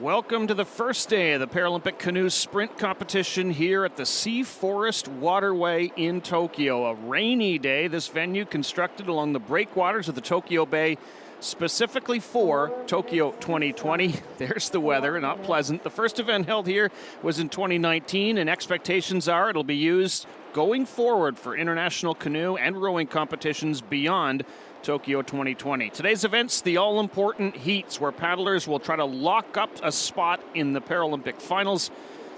Welcome to the first day of the Paralympic Canoe Sprint Competition here at the Sea Forest Waterway in Tokyo. A rainy day, this venue constructed along the breakwaters of the Tokyo Bay specifically for Tokyo 2020. There's the weather, not pleasant. The first event held here was in 2019, and expectations are it'll be used going forward for international canoe and rowing competitions beyond Tokyo 2020. Today's events, the all-important heats, where paddlers will try to lock up a spot in the Paralympic finals.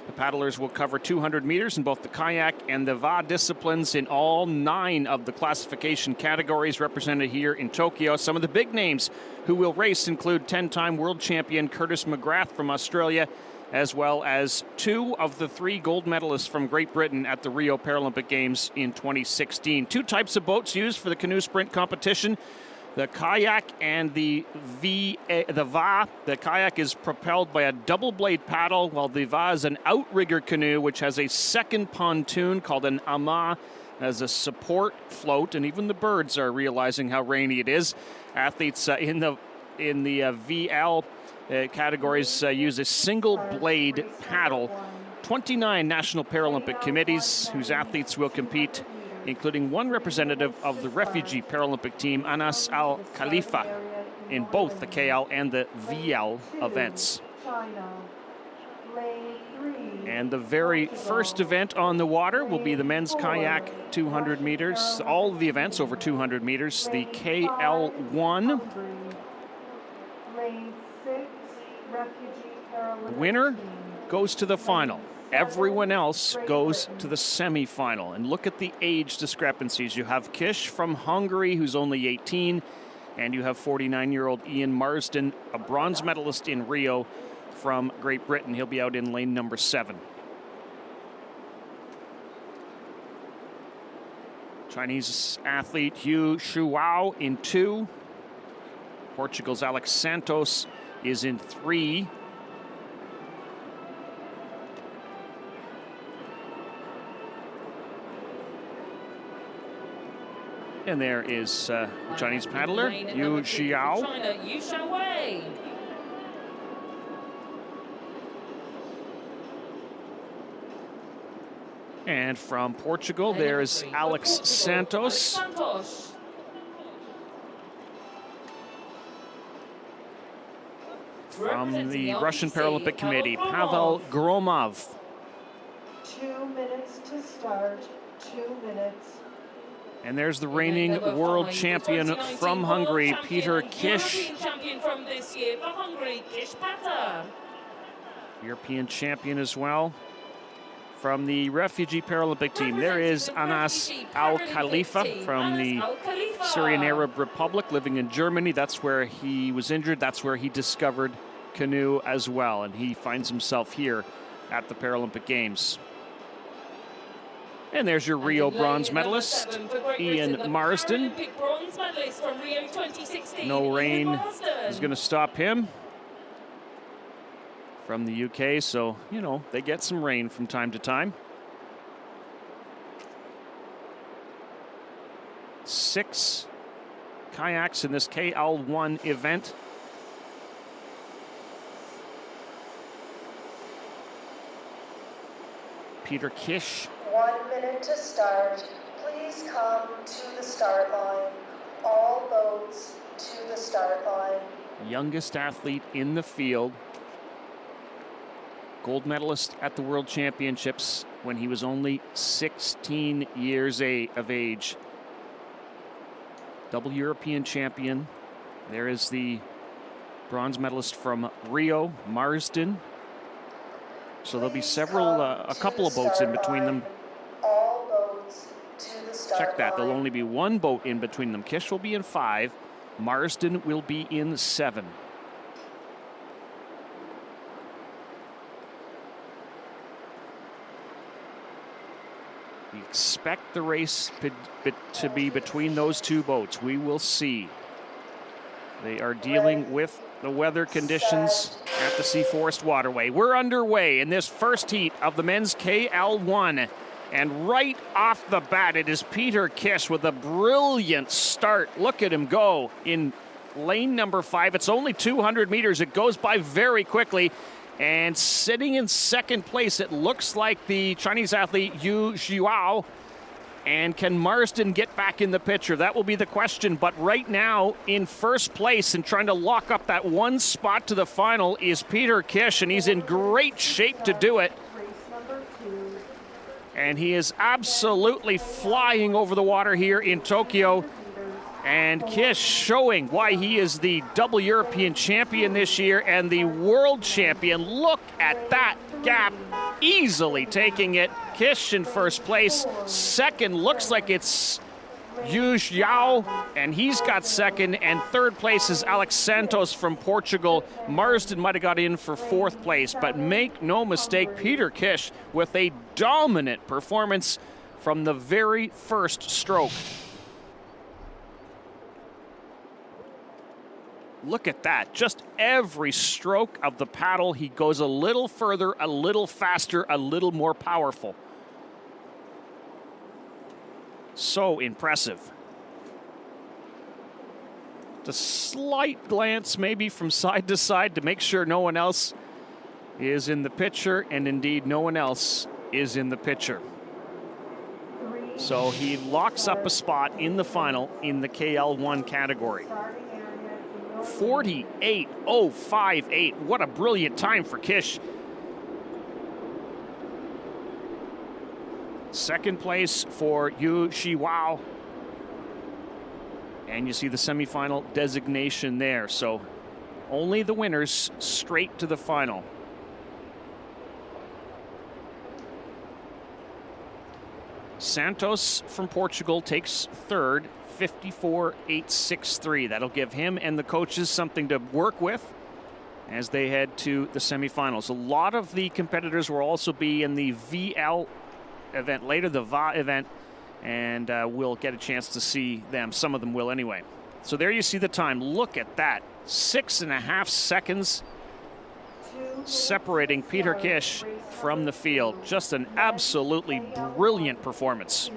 The paddlers will cover 200 meters in both the kayak and the VA disciplines in all 9 of the classification categories represented here in Tokyo. Some of the big names who will race include 10-time world champion Curtis McGrath from Australia, as well as 2 of the 3 gold medalists from Great Britain at the Rio Paralympic Games in 2016. 2 types of boats used for the canoe sprint competition, the kayak and the VA. The kayak is propelled by a double-blade paddle, while the VA is an outrigger canoe, which has a second pontoon called an ama as a support float, and even the birds are realizing how rainy it is. Athletes in the VL categories use a single blade paddle. 29 national Paralympic committees whose athletes will compete, including 1 representative of the refugee Paralympic team, Anas Al Khalifa, in both the KL and the VL events. And the very first event on the water will be the men's kayak 200 meters. All of the events over 200 meters. The KL1. The winner goes to the final. Everyone else goes to the semi-final. And look at the age discrepancies. You have Kish from Hungary, who's only 18, and you have 49-year-old Ian Marsden, a bronze medalist in Rio from Great Britain. He'll be out in lane number 7. Chinese athlete Hu Shuao in 2. Portugal's Alex Santos is in 3. And there is the Chinese paddler, Yu Xiao. And from Portugal, there's Alex Santos. From the Russian Paralympic Committee, Pavel Gromov. 2 minutes to start, 2 minutes. And there's the reigning world champion from Hungary, Peter Kish. Champion from this year for Hungary, Kish Pata. European champion as well. From the refugee Paralympic team, there is Anas Al Khalifa from the Syrian Arab Republic, living in Germany. That's where he was injured. That's where he discovered canoe as well. And he finds himself here at the Paralympic Games. And there's your Rio bronze medalist, Ian Marsden. No rain is going to stop him. From the UK, so, you know, they get some rain from time to time. 6 kayaks in this KL1 event. Peter Kish. 1 minute to start. Please come to the start line. All boats to the start line. Youngest athlete in the field. Gold medalist at the World Championships when he was only 16 years of age. Double European champion. There is the bronze medalist from Rio, Marsden. So there'll be a couple of boats in between them. All boats to the start Check that, there'll line. only be 1 boat in between them. Kish will be in 5, Marsden will be in 7. We expect the race to be between those 2 boats. We will see. They are dealing with the weather conditions at the Sea Forest Waterway. We're underway in this first heat of the men's KL1. And right off the bat, it is Peter Kish with a brilliant start. Look at him go in lane number 5. It's only 200 meters. It goes by very quickly. And sitting in second place, it looks like the Chinese athlete Yu Xiao. And can Marsden get back in the picture? That will be the question. But right now, in first place and trying to lock up that one spot to the final is Peter Kish, and he's in great shape to do it. And he is absolutely flying over the water here in Tokyo. And Kish showing why he is the double European champion this year and the world champion. Look at that gap, easily taking it. Kish in first place. Second looks like it's Yu Xiao, and he's got second. And third place is Alex Santos from Portugal. Marsden might have got in for fourth place, but make no mistake, Peter Kish with a dominant performance from the very first stroke. Look at that. Just every stroke of the paddle, he goes a little further, a little faster, a little more powerful. So impressive. A slight glance maybe from side to side to make sure no one else is in the picture, and indeed no one else is in the picture. So he locks up a spot in the final in the KL1 category. 48.058. What a brilliant time for Kish. Second place for Yu Xiao. And you see the semifinal designation there. So only the winners straight to the final. Santos from Portugal takes third, 54.863. That'll give him and the coaches something to work with as they head to the semifinals. A lot of the competitors will also be in the VL event later, the VA event, and we'll get a chance to see them. Some of them will anyway. So there you see the time. Look at that. 6.5 seconds separating Peter Kish from the field. Just an absolutely brilliant performance.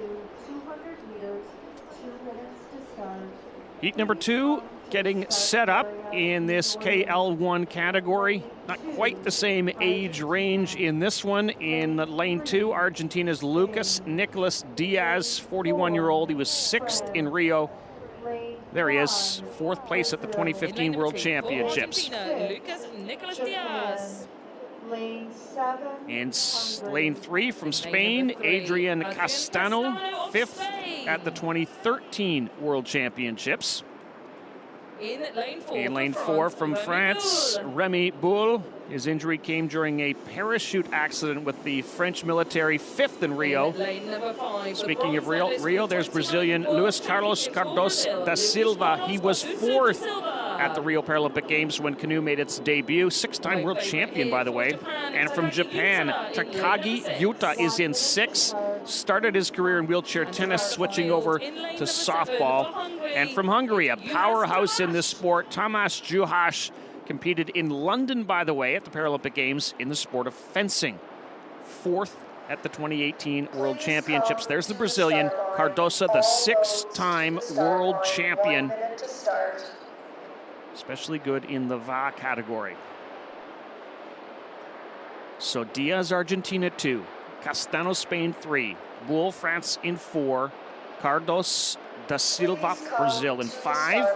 Heat number 2 getting set up in this KL1 category. Not quite the same age range in this one. In lane 2, Argentina's Lucas Nicolas Diaz, 41-year-old. He was 6th in Rio. There he is, 4th place at the 2015 World Championships. Lucas Nicolas Diaz. In lane 3 from Spain, Adrian Castano, 5th at the 2013 World Championships. In lane 4 from France, Remy Boule. His injury came during a parachute accident with the French military, 5th in Rio. Speaking of Rio, there's Brazilian Luis Carlos Cardoso da Silva. He was 4th at the Rio Paralympic Games when Canoe made its debut. 6-time world champion, by the way. And from Japan, Takagi Yuta is in 6th. Started his career in wheelchair tennis, switching over to softball. And from Hungary, a powerhouse in this sport, Tamás Juhás, competed in London, by the way, at the Paralympic Games in the sport of fencing. 4th at the 2018 World Championships. There's the Brazilian, Cardoso, the 6-time world champion. Especially good in the VA category. So Diaz, Argentina 2, Castano, Spain 3, Boule, France in 4, Cardoso da Silva, Brazil in 5,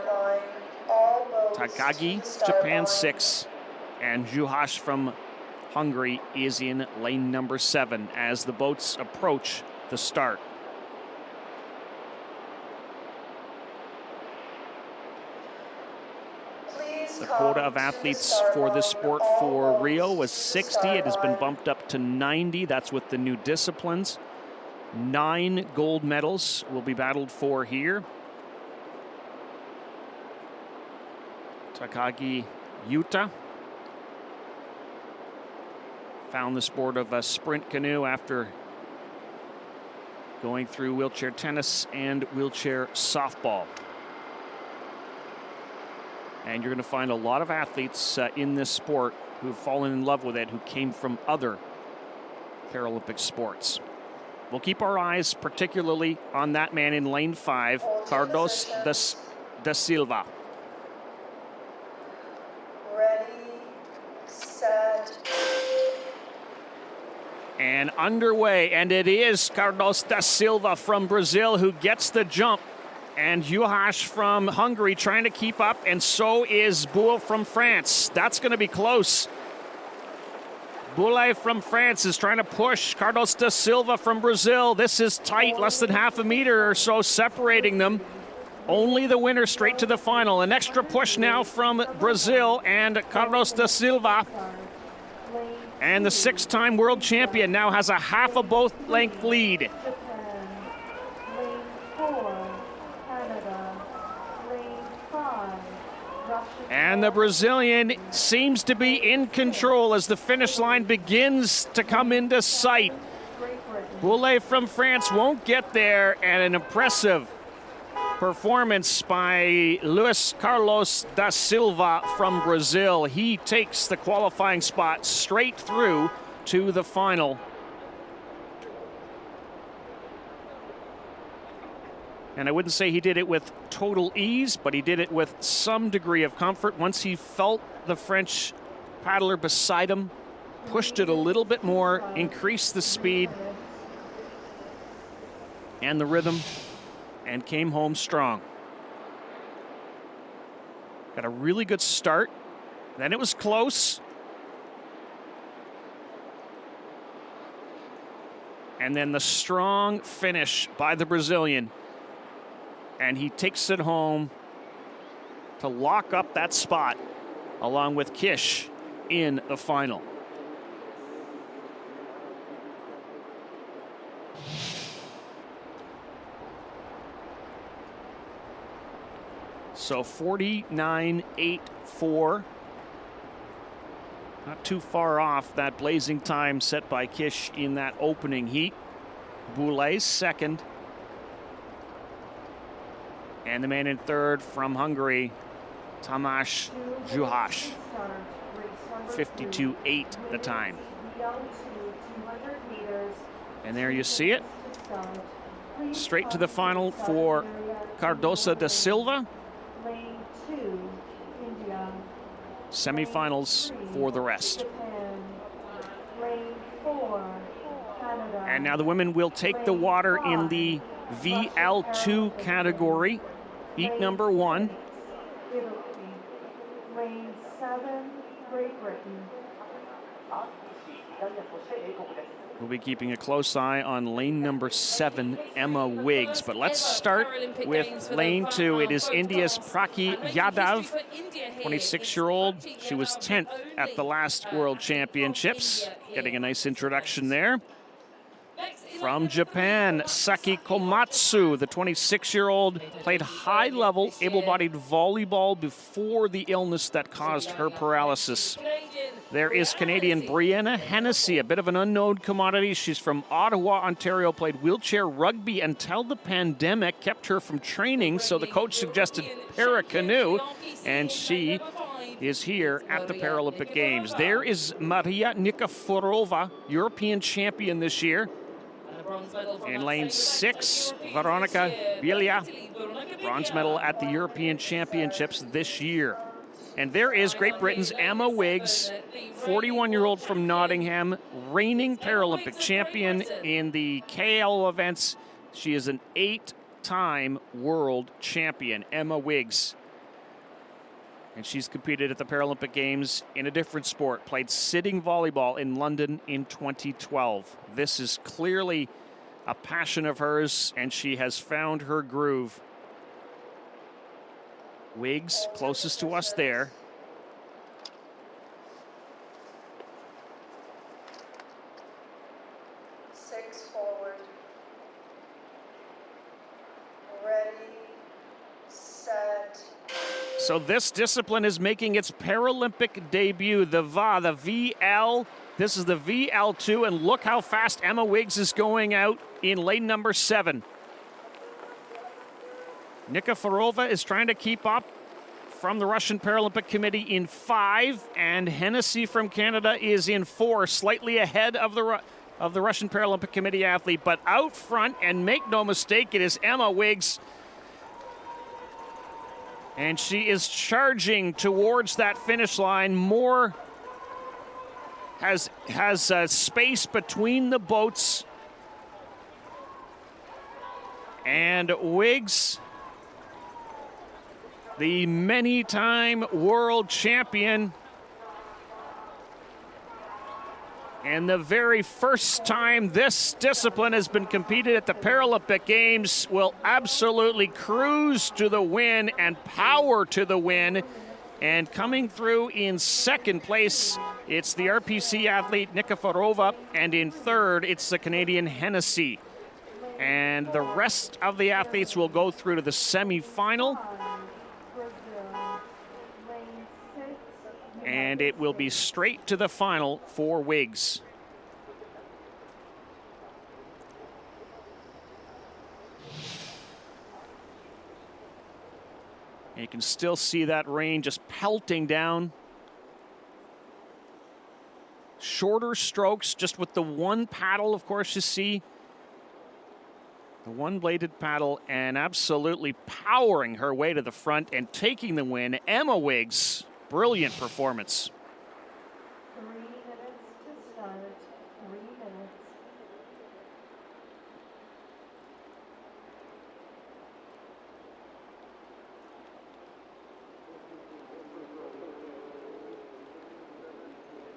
Takagi, Japan 6, and Juhás from Hungary is in lane number 7 as the boats approach the start. The quota of athletes for this sport for Rio was 60. It has been bumped up to 90. That's with the new disciplines. 9 gold medals will be battled for here. Takagi Yuta found the sport of sprint canoe after going through wheelchair tennis and wheelchair softball. And you're going to find a lot of athletes in this sport who've fallen in love with it, who came from other Paralympic sports. We'll keep our eyes particularly on that man in lane 5, Cardoso da Silva. Ready, set. And underway, and it is Carlos da Silva from Brazil who gets the jump. And Juhás from Hungary trying to keep up, and so is Boule from France. That's going to be close. Boule from France is trying to push Carlos da Silva from Brazil. This is tight, less than half a meter or so separating them. Only the winner straight to the final. An extra push now from Brazil and Carlos da Silva. And the 6-time world champion now has a half a boat length lead. And the Brazilian seems to be in control as the finish line begins to come into sight. Boule from France won't get there, and an impressive performance by Luis Carlos da Silva from Brazil. He takes the qualifying spot straight through to the final. And I wouldn't say he did it with total ease, but he did it with some degree of comfort. Once he felt the French paddler beside him, pushed it a little bit more, increased the speed and the rhythm, and came home strong. Got a really good start. Then it was close. And then the strong finish by the Brazilian. And he takes it home to lock up that spot along with Kish in the final. So 49.84. Not too far off that blazing time set by Kish in that opening heat. Boule's second. And the man in third from Hungary, Tamás Juhás. 52.8 the time. And there you see it. Straight to the final for Cardoso da Silva. Semifinals for the rest. And now the women will take the water in the VL2 category. Heat number 1. Lane 7, Great Britain. We'll be keeping a close eye on lane number 7, Emma Wiggs. But let's start with lane 2. It is India's Praki Yadav, 26-year-old. She was 10th at the last World Championships. Getting a nice introduction there. From Japan, Saki Komatsu, the 26-year-old, played high-level, able-bodied volleyball before the illness that caused her paralysis. There is Canadian Brianna Hennessy, a bit of an unknown commodity. She's from Ottawa, Ontario, played wheelchair rugby until the pandemic kept her from training, so the coach suggested para-canoe, and she is here at the Paralympic Games. There is Maria Nikiforova, European champion this year. In lane 6, Veronika Bilia, bronze medal at the European Championships this year. And there is Great Britain's Emma Wiggs, 41-year-old from Nottingham, reigning Paralympic champion in the KL events. She is an 8-time world champion, Emma Wiggs. And she's competed at the Paralympic Games in a different sport, played sitting volleyball in London in 2012. This is clearly a passion of hers, and she has found her groove. Wiggs, closest to us there. Six forward. Ready, set. So this discipline is making its Paralympic debut. The VL. This is the VL2, and look how fast Emma Wiggs is going out in lane number 7. Nikiforova is trying to keep up from the Russian Paralympic Committee in 5, and Hennessy from Canada is in 4, slightly ahead of the Russian Paralympic Committee athlete. But out front, and make no mistake, it is Emma Wiggs. And she is charging towards that finish line. Moore has space between the boats. And Wiggs, the many-time world champion, and the very first time this discipline has been competed at the Paralympic Games, will absolutely cruise to the win and power to the win. And coming through in second place, it's the RPC athlete Nikiforova, and in third, it's the Canadian Hennessy. And the rest of the athletes will go through to the semifinal. And it will be straight to the final for Wiggs. And you can still see that rain just pelting down. Shorter strokes, just with the one paddle, of course, you see. The one-bladed paddle, and absolutely powering her way to the front and taking the win. Emma Wiggs. Brilliant performance. 3 minutes to start. 3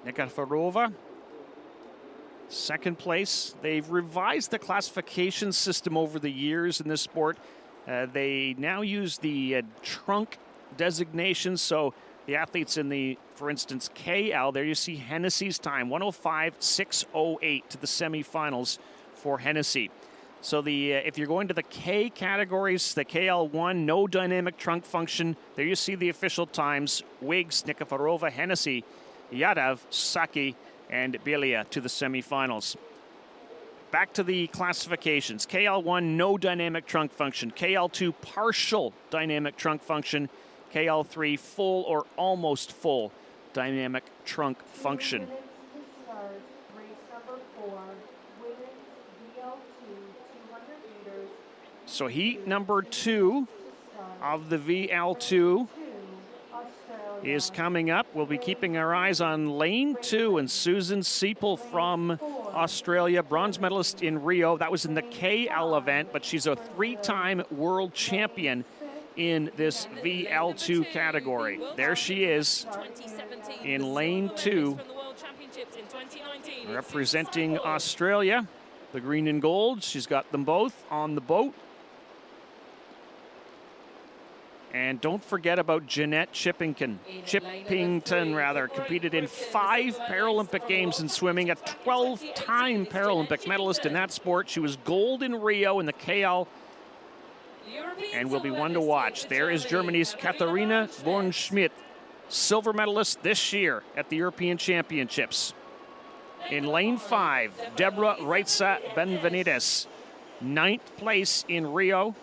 minutes. Nikiforova, second place. They've revised the classification system over the years in this sport. They now use the trunk designation, so the athletes in the, for instance, KL, there you see Hennessy's time, 105.608 to the semifinals for Hennessy. So if you're going to the K categories, the KL1, no dynamic trunk function, there you see the official times: Wiggs, Nikiforova, Hennessy, Yadav, Saki, and Belia to the semifinals. Back to the classifications. KL1, no dynamic trunk function. KL2, partial dynamic trunk function. KL3, full or almost full dynamic trunk function. 2 minutes to start. Race number 4. Women's VL2, 200 meters. So heat number 2 of the VL2 is coming up. We'll be keeping our eyes on lane 2 and Susan Seipel from Australia, bronze medalist in Rio. That was in the KL event, but she's a 3-time world champion in this VL2 category. There she is in lane 2, representing Australia, the green and gold. She's got them both on the boat. And don't forget about Jeanette Chippington, competed in 5 Paralympic Games in swimming, a 12-time Paralympic medalist in that sport. She was gold in Rio in the KL, and will be one to watch. There is Germany's Katharina Born-Schmidt, silver medalist this year at the European Championships. In lane 5, Deborah Reitza Benvenides, 9th place in Rio.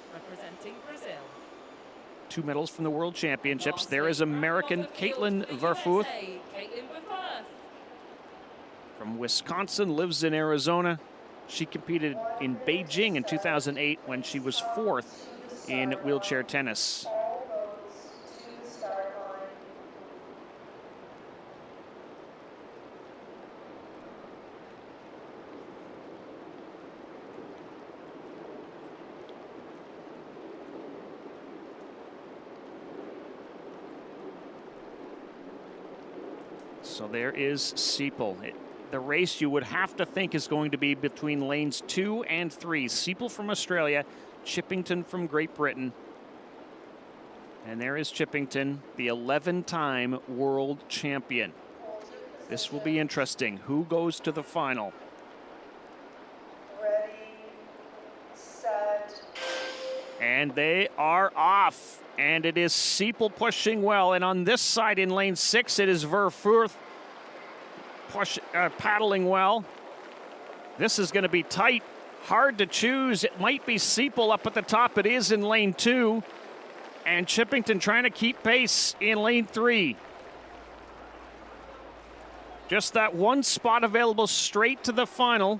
2 medals from the World Championships. There is American Caitlin Verfuth from Wisconsin, lives in Arizona. She competed in Beijing in 2008 when she was 4th in wheelchair tennis. All roads to the start line. So there is Seipel. The race you would have to think is going to be between lanes 2 and 3. Seipel from Australia, Chippington from Great Britain. And there is Chippington, the 11-time world champion. This will be interesting. Who goes to the final? Ready, set. And they are off. And it is Seipel pushing well. And on this side in lane 6, it is Verfuth paddling well. This is going to be tight. Hard to choose. It might be Seipel up at the top. It is in lane 2. And Chippington trying to keep pace in lane 3. Just that one spot available straight to the final.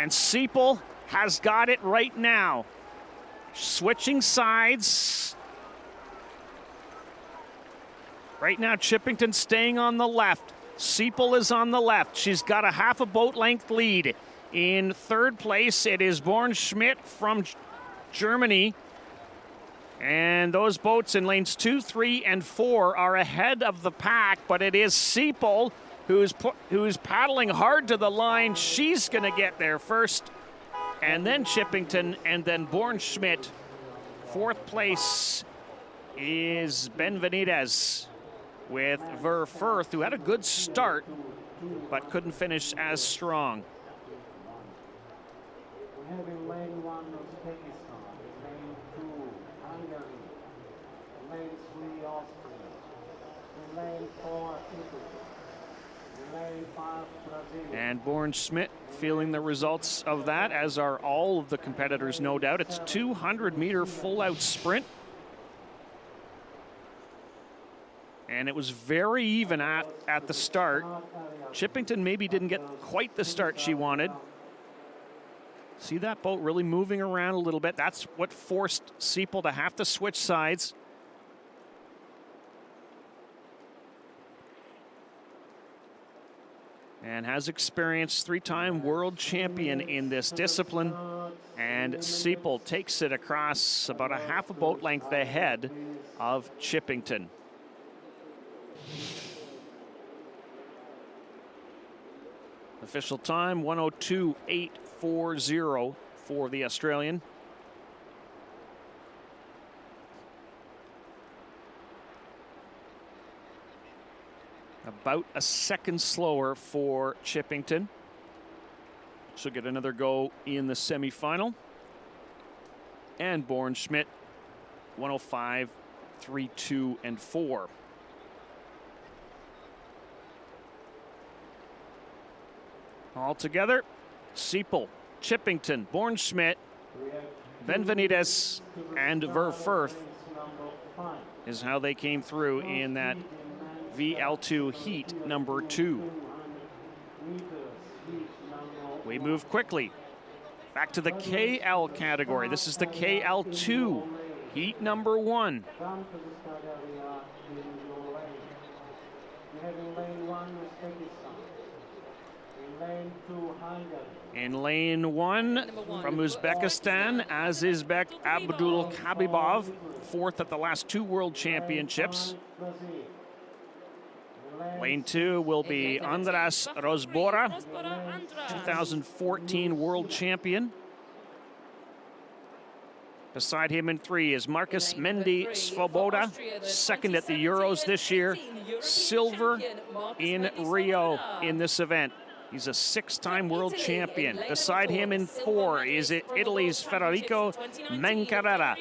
And Seipel has got it right now. Switching sides. Right now, Chippington staying on the left. Seipel is on the left. She's got a half a boat length lead. In third place, it is Born Schmidt from Germany. And those boats in lanes 2, 3, and 4 are ahead of the pack, but it is Seipel who's paddling hard to the line. She's going to get there first, and then Chippington, and then Born Schmidt. Fourth place is Benvenides with Ver Firth, who had a good start, but couldn't finish as strong. We have in lane 1 Uzbekistan, lane 2 Hungary, lane 3 Austria, in lane 4 Italy, in lane 5 Brazil. And Born Schmidt feeling the results of that, as are all of the competitors, no doubt. It's 200-meter full-out sprint. And it was very even at the start. Chippington maybe didn't get quite the start she wanted. See that boat really moving around a little bit. That's what forced Seipel to have to switch sides. And has experienced three-time world champion in this discipline. And Seipel takes it across about a half a boat length ahead of Chippington. Official time 1:02.840 for the Australian. About a second slower for Chippington. She'll get another go in the semifinal. And Born Schmidt 1:05.32 and 4. All together, Seipel, Chippington, Born Schmidt, Benvenides, and Ver Firth is how they came through in that VL2 heat number 2. We move quickly back to the KL category. This is the KL2 heat number 1. In lane 1 from Uzbekistan, Azizbek Abdul Khabibov, fourth at the last 2 World Championships. Lane 2 will be Andras Rozbora, 2014 World Champion. Beside him in 3 is Marcus Mendy Svoboda, second at the Euros this year, silver in Rio in this event. He's a 6-time world champion. Beside him in 4 is Italy's Federico Mancarrera,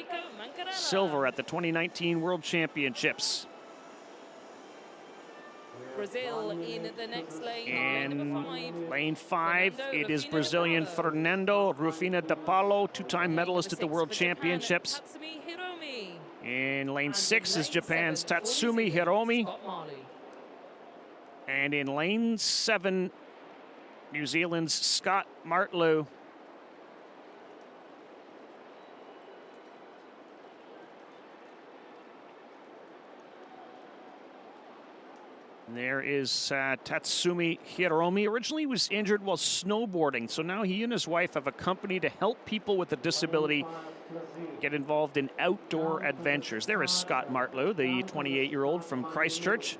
silver at the 2019 World Championships. Brazil in the next lane. In lane 5, it is Brazilian Fernando Rufina de Paulo, 2-time medalist at the World Championships. In lane 6 is Japan's Tatsumi Hiromi. And in lane 7, New Zealand's Scott Martlew. There is Tatsumi Hiromi. Originally he was injured while snowboarding, so now he and his wife have a company to help people with a disability get involved in outdoor adventures. There is Scott Martlew, the 28-year-old from Christchurch.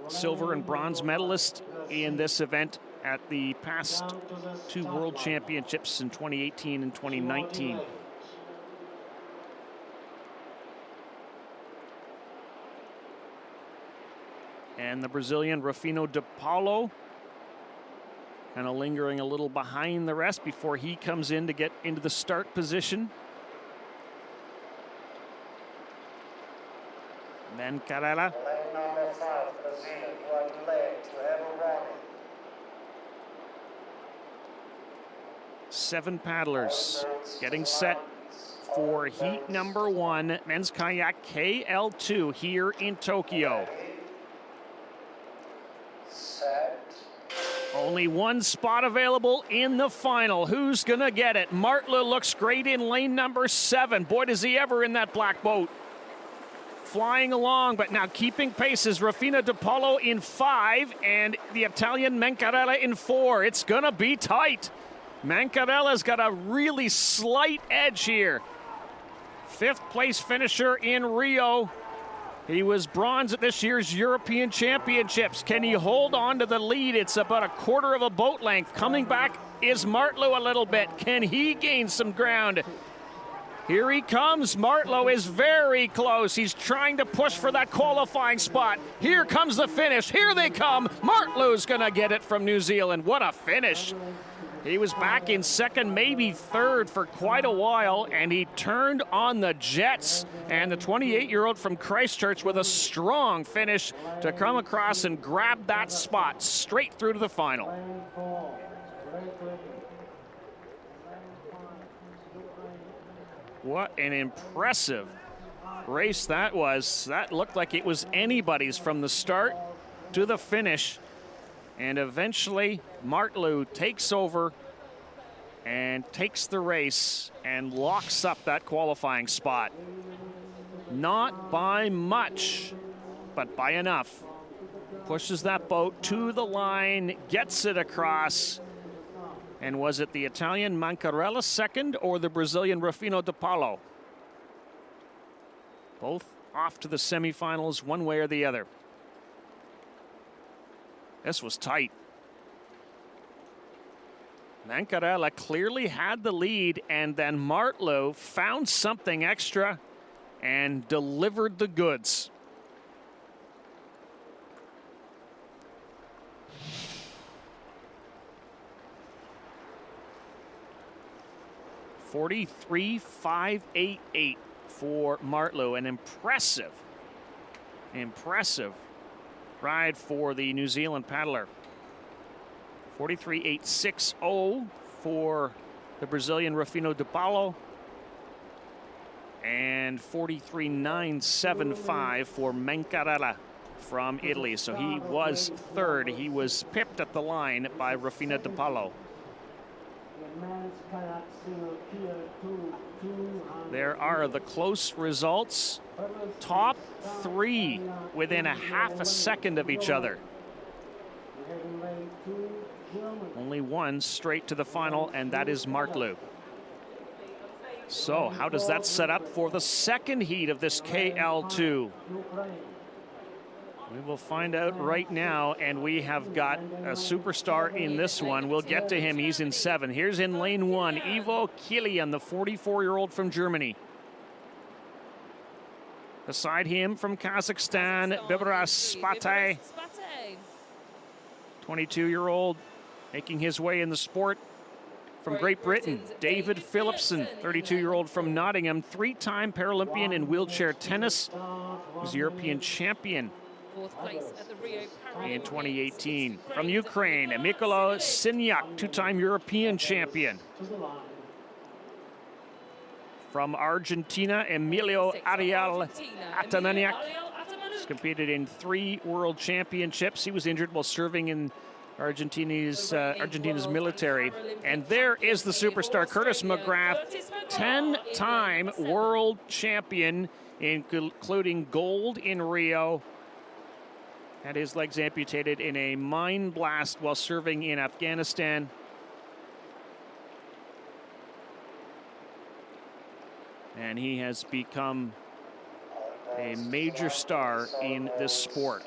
Silver and bronze medalist in this event at the past 2 World Championships in 2018 and 2019. And the Brazilian Rufino de Paulo kind of lingering a little behind the rest before he comes in to get into the start position. Then Carrera. Lane number 5, Brazil, who are delayed to have a warning. 7 paddlers getting set for heat number 1, men's kayak KL2 here in Tokyo. Set. Only one spot available in the final. Who's going to get it? Martlu looks great in lane number 7. Boy, does he ever in that black boat. Flying along, but now keeping pace is Rafina De Paulo in 5 and the Italian Mancarella in 4. It's going to be tight. Mancarella's got a really slight edge here. 5th place finisher in Rio. He was bronze at this year's European Championships. Can he hold on to the lead? It's about a quarter of a boat length. Coming back is Martlu a little bit. Can he gain some ground? Here he comes. Martlu is very close. He's trying to push for that qualifying spot. Here comes the finish. Here they come. Martlu's going to get it from New Zealand. What a finish. He was back in 2nd, maybe 3rd for quite a while, and he turned on the jets. And the 28-year-old from Christchurch with a strong finish to come across and grab that spot straight through to the final. What an impressive race that was. That looked like it was anybody's from the start to the finish. And eventually, Martlu takes over and takes the race and locks up that qualifying spot. Not by much, but by enough. Pushes that boat to the line, gets it across. And was it the Italian Mancarella 2nd or the Brazilian Rafina De Paulo? Both off to the semifinals one way or the other. This was tight. Mancarella clearly had the lead, and then Martlu found something extra and delivered the goods. $43.588 for Martlu. An impressive ride for the New Zealand paddler. 43.860 for the Brazilian Rafina De Paulo. And 43.975 for Mancarella from Italy. So he was 3rd. He was pipped at the line by Rafina De Paulo. There are the close results. Top 3 within a half a second of each other. Only one straight to the final, and that is Martlu. So how does that set up for the 2nd heat of this KL2? We will find out right now, and we have got a superstar in this one. We'll get to him. He's in 7. Here's in lane 1, Ivo Kilian, the 44-year-old from Germany. Beside him from Kazakhstan, Bibras Spate, 22-year-old, making his way in the sport. From Great Britain, David Philipson, 32-year-old from Nottingham, 3-time Paralympian in wheelchair tennis. Was European champion 4th place at the Rio Paralympics in 2018. From Ukraine, Mykola Sinyak, 2-time European champion. From Argentina, Emilio Ariel Atamaniak has competed in 3 world championships. He was injured while serving in Argentina's military. And there is the superstar, Curtis McGrath, 10-time world champion, including gold in Rio. Had his legs amputated in a mine blast while serving in Afghanistan. And he has become a major star in this sport.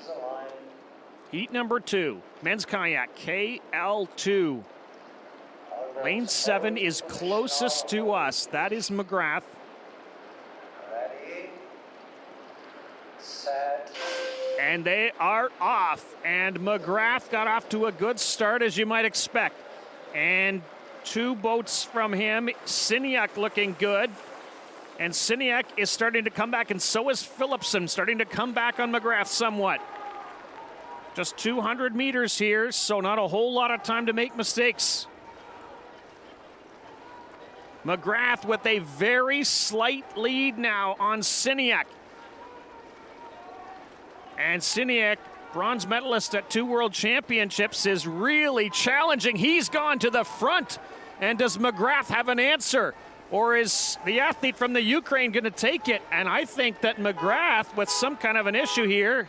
Heat number 2, men's kayak, KL2. Lane 7 is closest to us. That is McGrath. Ready, set. And they are off. And McGrath got off to a good start, as you might expect. And 2 boats from him. Sinyak looking good. And Sinyak is starting to come back, and so is Philipson, starting to come back on McGrath somewhat. Just 200 meters here, so not a whole lot of time to make mistakes. McGrath with a very slight lead now on Sinyak. And Sinyak bronze medalist at 2 World Championships, is really challenging. He's gone to the front. And does McGrath have an answer? Or is the athlete from the Ukraine going to take it? And I think that McGrath, with some kind of an issue here,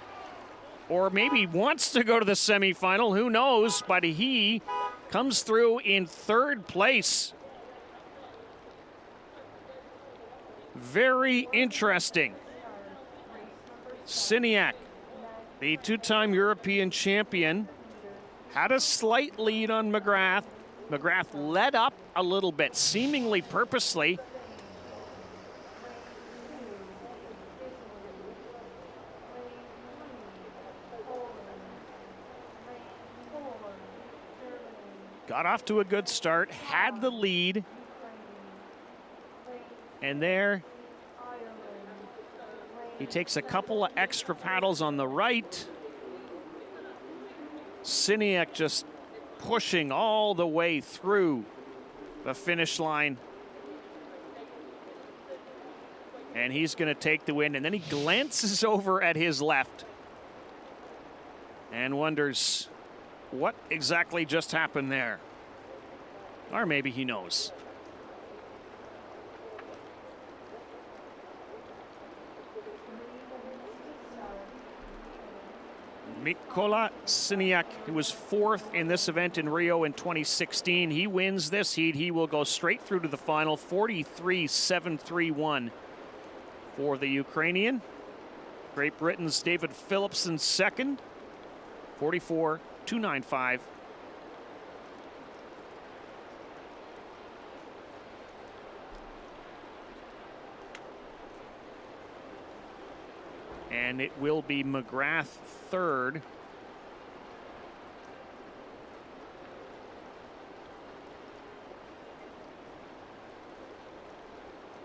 or maybe wants to go to the semifinal, who knows, but he comes through in 3rd place. Very interesting. Siniak, the 2-time European champion, had a slight lead on McGrath. McGrath led up a little bit, seemingly purposely. Got off to a good start, had the lead. And there, he takes a couple of extra paddles on the right. Siniak just pushing all the way through the finish line. And he's going to take the win. And then he glances over at his left and wonders what exactly just happened there. Or maybe he knows. Mikola Siniak, who was 4th in this event in Rio in 2016. He wins this heat. He will go straight through to the final. 43.731 for the Ukrainian. Great Britain's David Phillipson 2nd. 44.295. And it will be McGrath 3rd.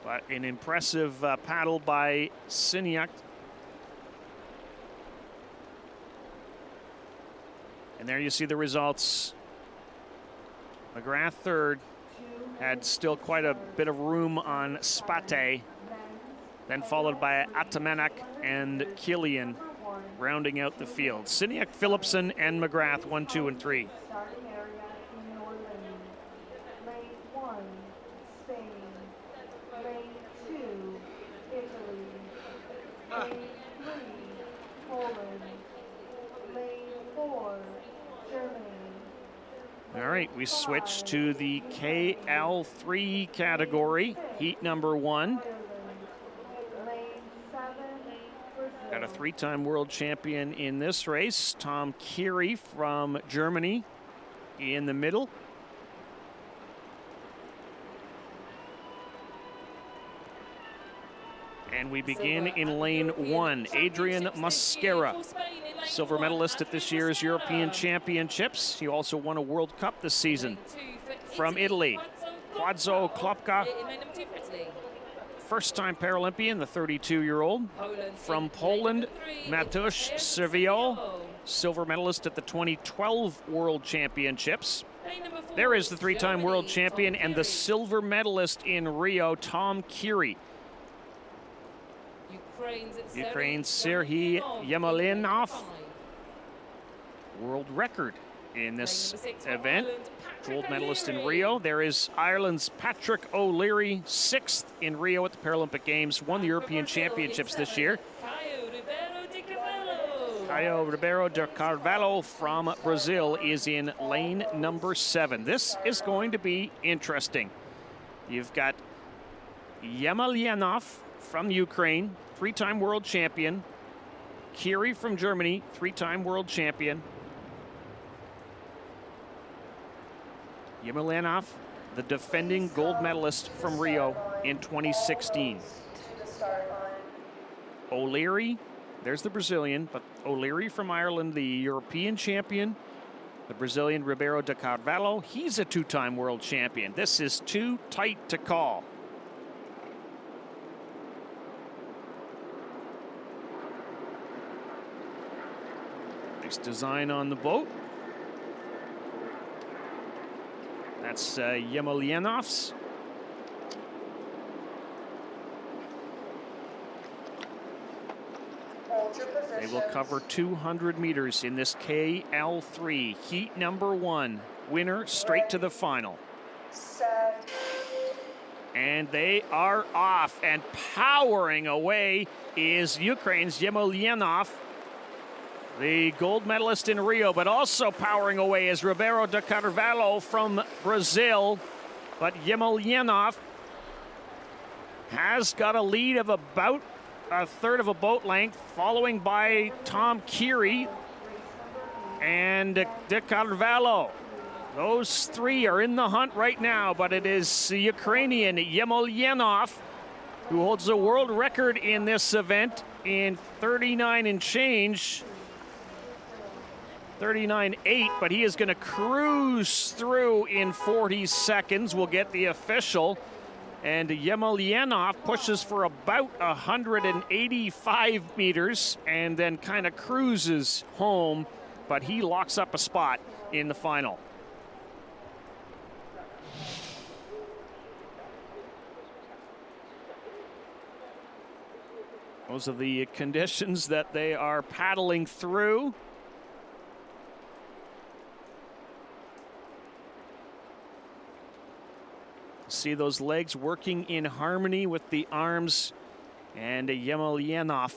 But an impressive paddle by Siniak. And there you see the results. McGrath 3rd, had still quite a bit of room on Spate. Then followed by Atamanak and Killian, rounding out the field. Siniak, Phillipson, and McGrath, 1, 2, and 3. Starting area in your lane. Lane 1, Spain. Lane 2, Italy. Lane 3, Poland. Lane 4, Germany. All right, we switch to the KL3 category, heat number 1. Got a 3-time world champion in this race, Tom Keary from Germany in the middle. And we begin in lane 1, Adrian Mascara, silver medalist at this year's European Championships. He also won a World Cup this season. From Italy, Quadzo Klopka, first-time Paralympian, the 32-year-old. From Poland, Matusz Servio, silver medalist at the 2012 World Championships. There is the 3-time world champion and the silver medalist in Rio, Tom Keary. Ukraine's Serhiy Yemelinov, world record in this event. Gold medalist in Rio. There is Ireland's Patrick O'Leary, 6th in Rio at the Paralympic Games, won the European Championships this year. Caio Ribeiro de Carvalho from Brazil is in lane number 7. This is going to be interesting. You've got Yemelinov from Ukraine, 3-time world champion. Keary from Germany, 3-time world champion. Yemelinov, the defending gold medalist from Rio in 2016. O'Leary, there's the Brazilian, but O'Leary from Ireland, the European champion. The Brazilian Ribeiro de Carvalho, he's a 2-time world champion. This is too tight to call. Nice design on the boat. That's Yemelinov's. Hold your They positions. will cover 200 meters in this KL3, heat number 1. Winner straight to the final. Set. And they are off, and powering away is Ukraine's Yemelyanov, the gold medalist in Rio, but also powering away is Ribeiro de Carvalho from Brazil. But Yemelyanov has got a lead of about a third of a boat length, following by Tom Keary and de Carvalho. Those three are in the hunt right now, but it is the Ukrainian Yemelyanov who holds the world record in this event in 39 and change, 39.8, but he is going to cruise through in 40 seconds. We'll get the official. And Yemelyanov pushes for about 185 meters and then kind of cruises home, but he locks up a spot in the final. Those are the conditions that they are paddling through. See those legs working in harmony with the arms, and Yemelyanov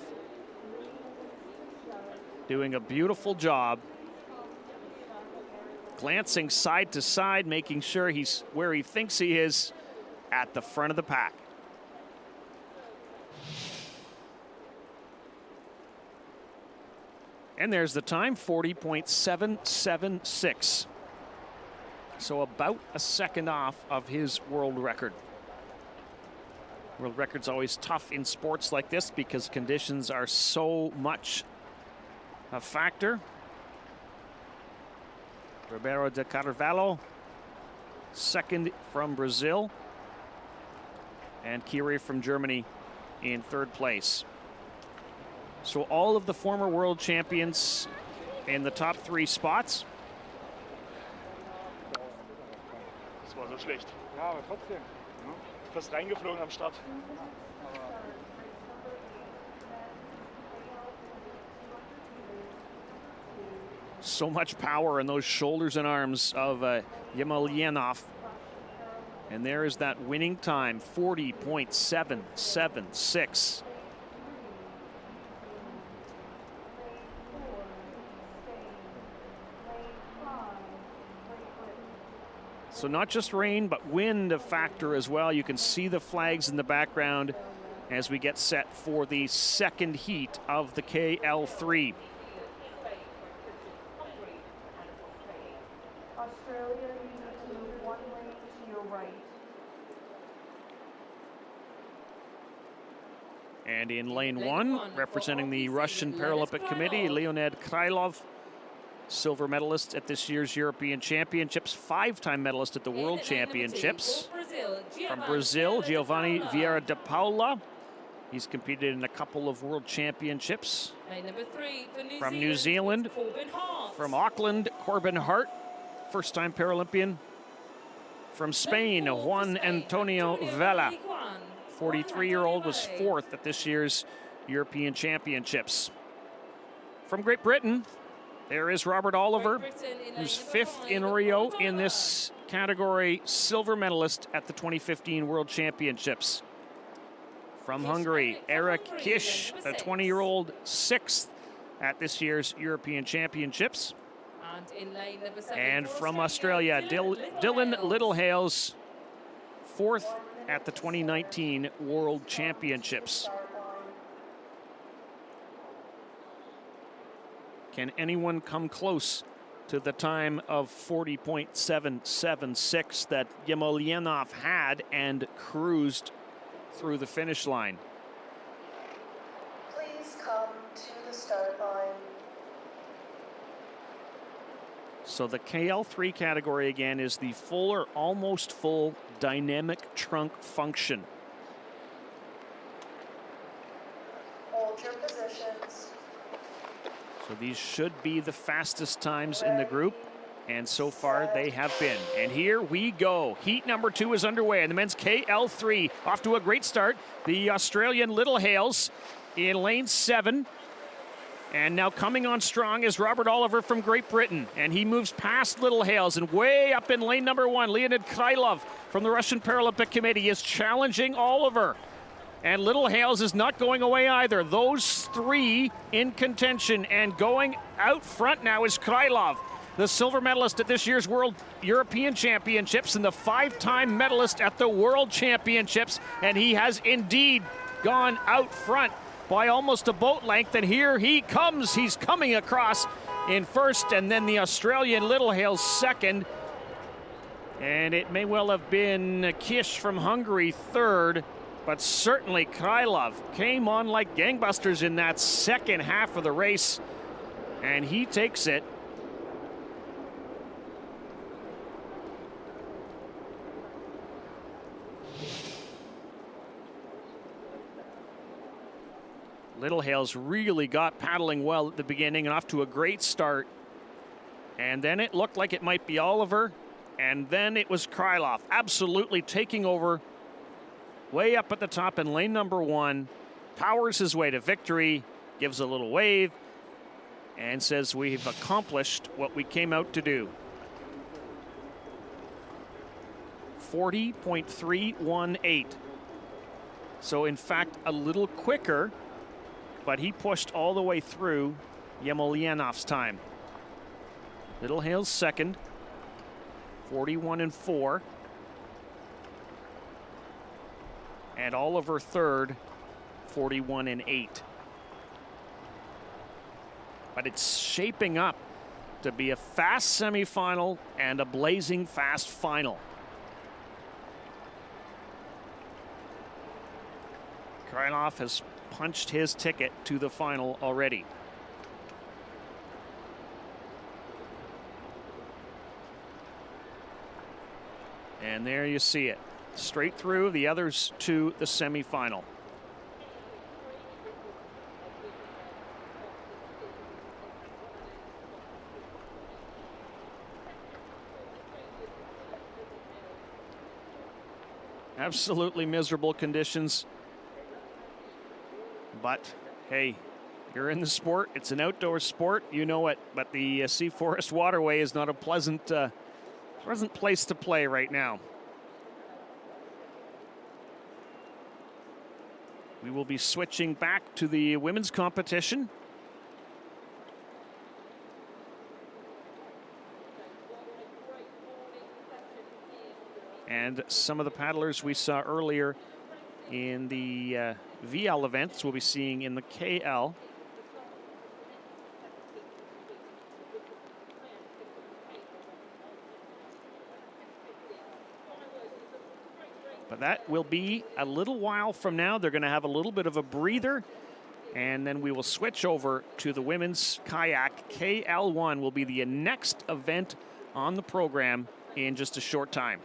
doing a beautiful job, glancing side to side, making sure he's where he thinks he is at the front of the pack. And there's the time, 40.776. So about a second off of his world record. World record's always tough in sports like this because conditions are so much a factor. Ribeiro de Carvalho, second from Brazil. And Keary from Germany in third place. So all of the former world champions in the top 3 spots. Das war so schlecht. Ja, aber trotzdem. Fast reingeflogen am Start. So much power in those shoulders and arms of Yemelyanov. And there is that winning time, 40.776. So not just rain, but wind a factor as well. You can see the flags in the background as we get set for the second heat of the KL3. Australia, you need to move 1 lane to your right. And in lane 1, representing the Russian Paralympic Committee, Leonid Krylov, silver medalist at this year's European Championships, 5-time medalist at the World Championships. From Brazil, Giovanni Vieira de Paula. He's competed in a couple of World Championships. From New Zealand, from Auckland, Corbin Hart, first-time Paralympian. From Spain, Juan Antonio Vela, 43-year-old, was 4th at this year's European Championships. From Great Britain, there is Robert Oliver, who's 5th in Rio in this category, silver medalist at the 2015 World Championships. From Hungary, Eric Kish, a 20-year-old, 6th at this year's European Championships. And from Australia, Dylan Littlehales, 4th at the 2019 World Championships. Can anyone come close to the time of 40.776 that Yemelyanov had and cruised through the finish line? Please come to the start line. So the KL3 category again is the full or almost full dynamic trunk function. Hold your positions. So these should be the fastest times in the group, and so far they have been. And here we go. Heat number 2 is underway, and the men's KL3 off to a great start. The Australian Littlehales in lane 7. And now coming on strong is Robert Oliver from Great Britain. And he moves past Little Hales and way up in lane number 1. Leonid Krylov from the Russian Paralympic Committee is challenging Oliver. And Little Hales is not going away either. Those three in contention, and going out front now is Krylov, the silver medalist at this year's World European Championships and the 5-time medalist at the World Championships. And he has indeed gone out front by almost a boat length, and here he comes. He's coming across in first, and then the Australian Little Hales second. And it may well have been Kish from Hungary third, but certainly Krylov came on like gangbusters in that second half of the race, and he takes it. Little Hales really got paddling well at the beginning and off to a great start. And then it looked like it might be Oliver. And then it was Krylov absolutely taking over way up at the top in lane number 1. Powers his way to victory, gives a little wave, and says we've accomplished what we came out to do. 40.318. So in fact, a little quicker, but he pushed all the way through Yemelyanov's time. Little Hales second, 41.4. And Oliver third, 41.8. But it's shaping up to be a fast semifinal and a blazing fast final. Krylov has punched his ticket to the final already. And there you see it. Straight through, the others to the semifinal. Absolutely miserable conditions. But hey, you're in the sport. It's an outdoor sport. You know it. But the Sea Forest Waterway is not a pleasant place to play right now. We will be switching back to the women's competition. And some of the paddlers we saw earlier in the VL events we'll be seeing in the KL. But that will be a little while from now. They're going to have a little bit of a breather, and then we will switch over to the women's kayak. KL1 will be the next event on the program in just a short time.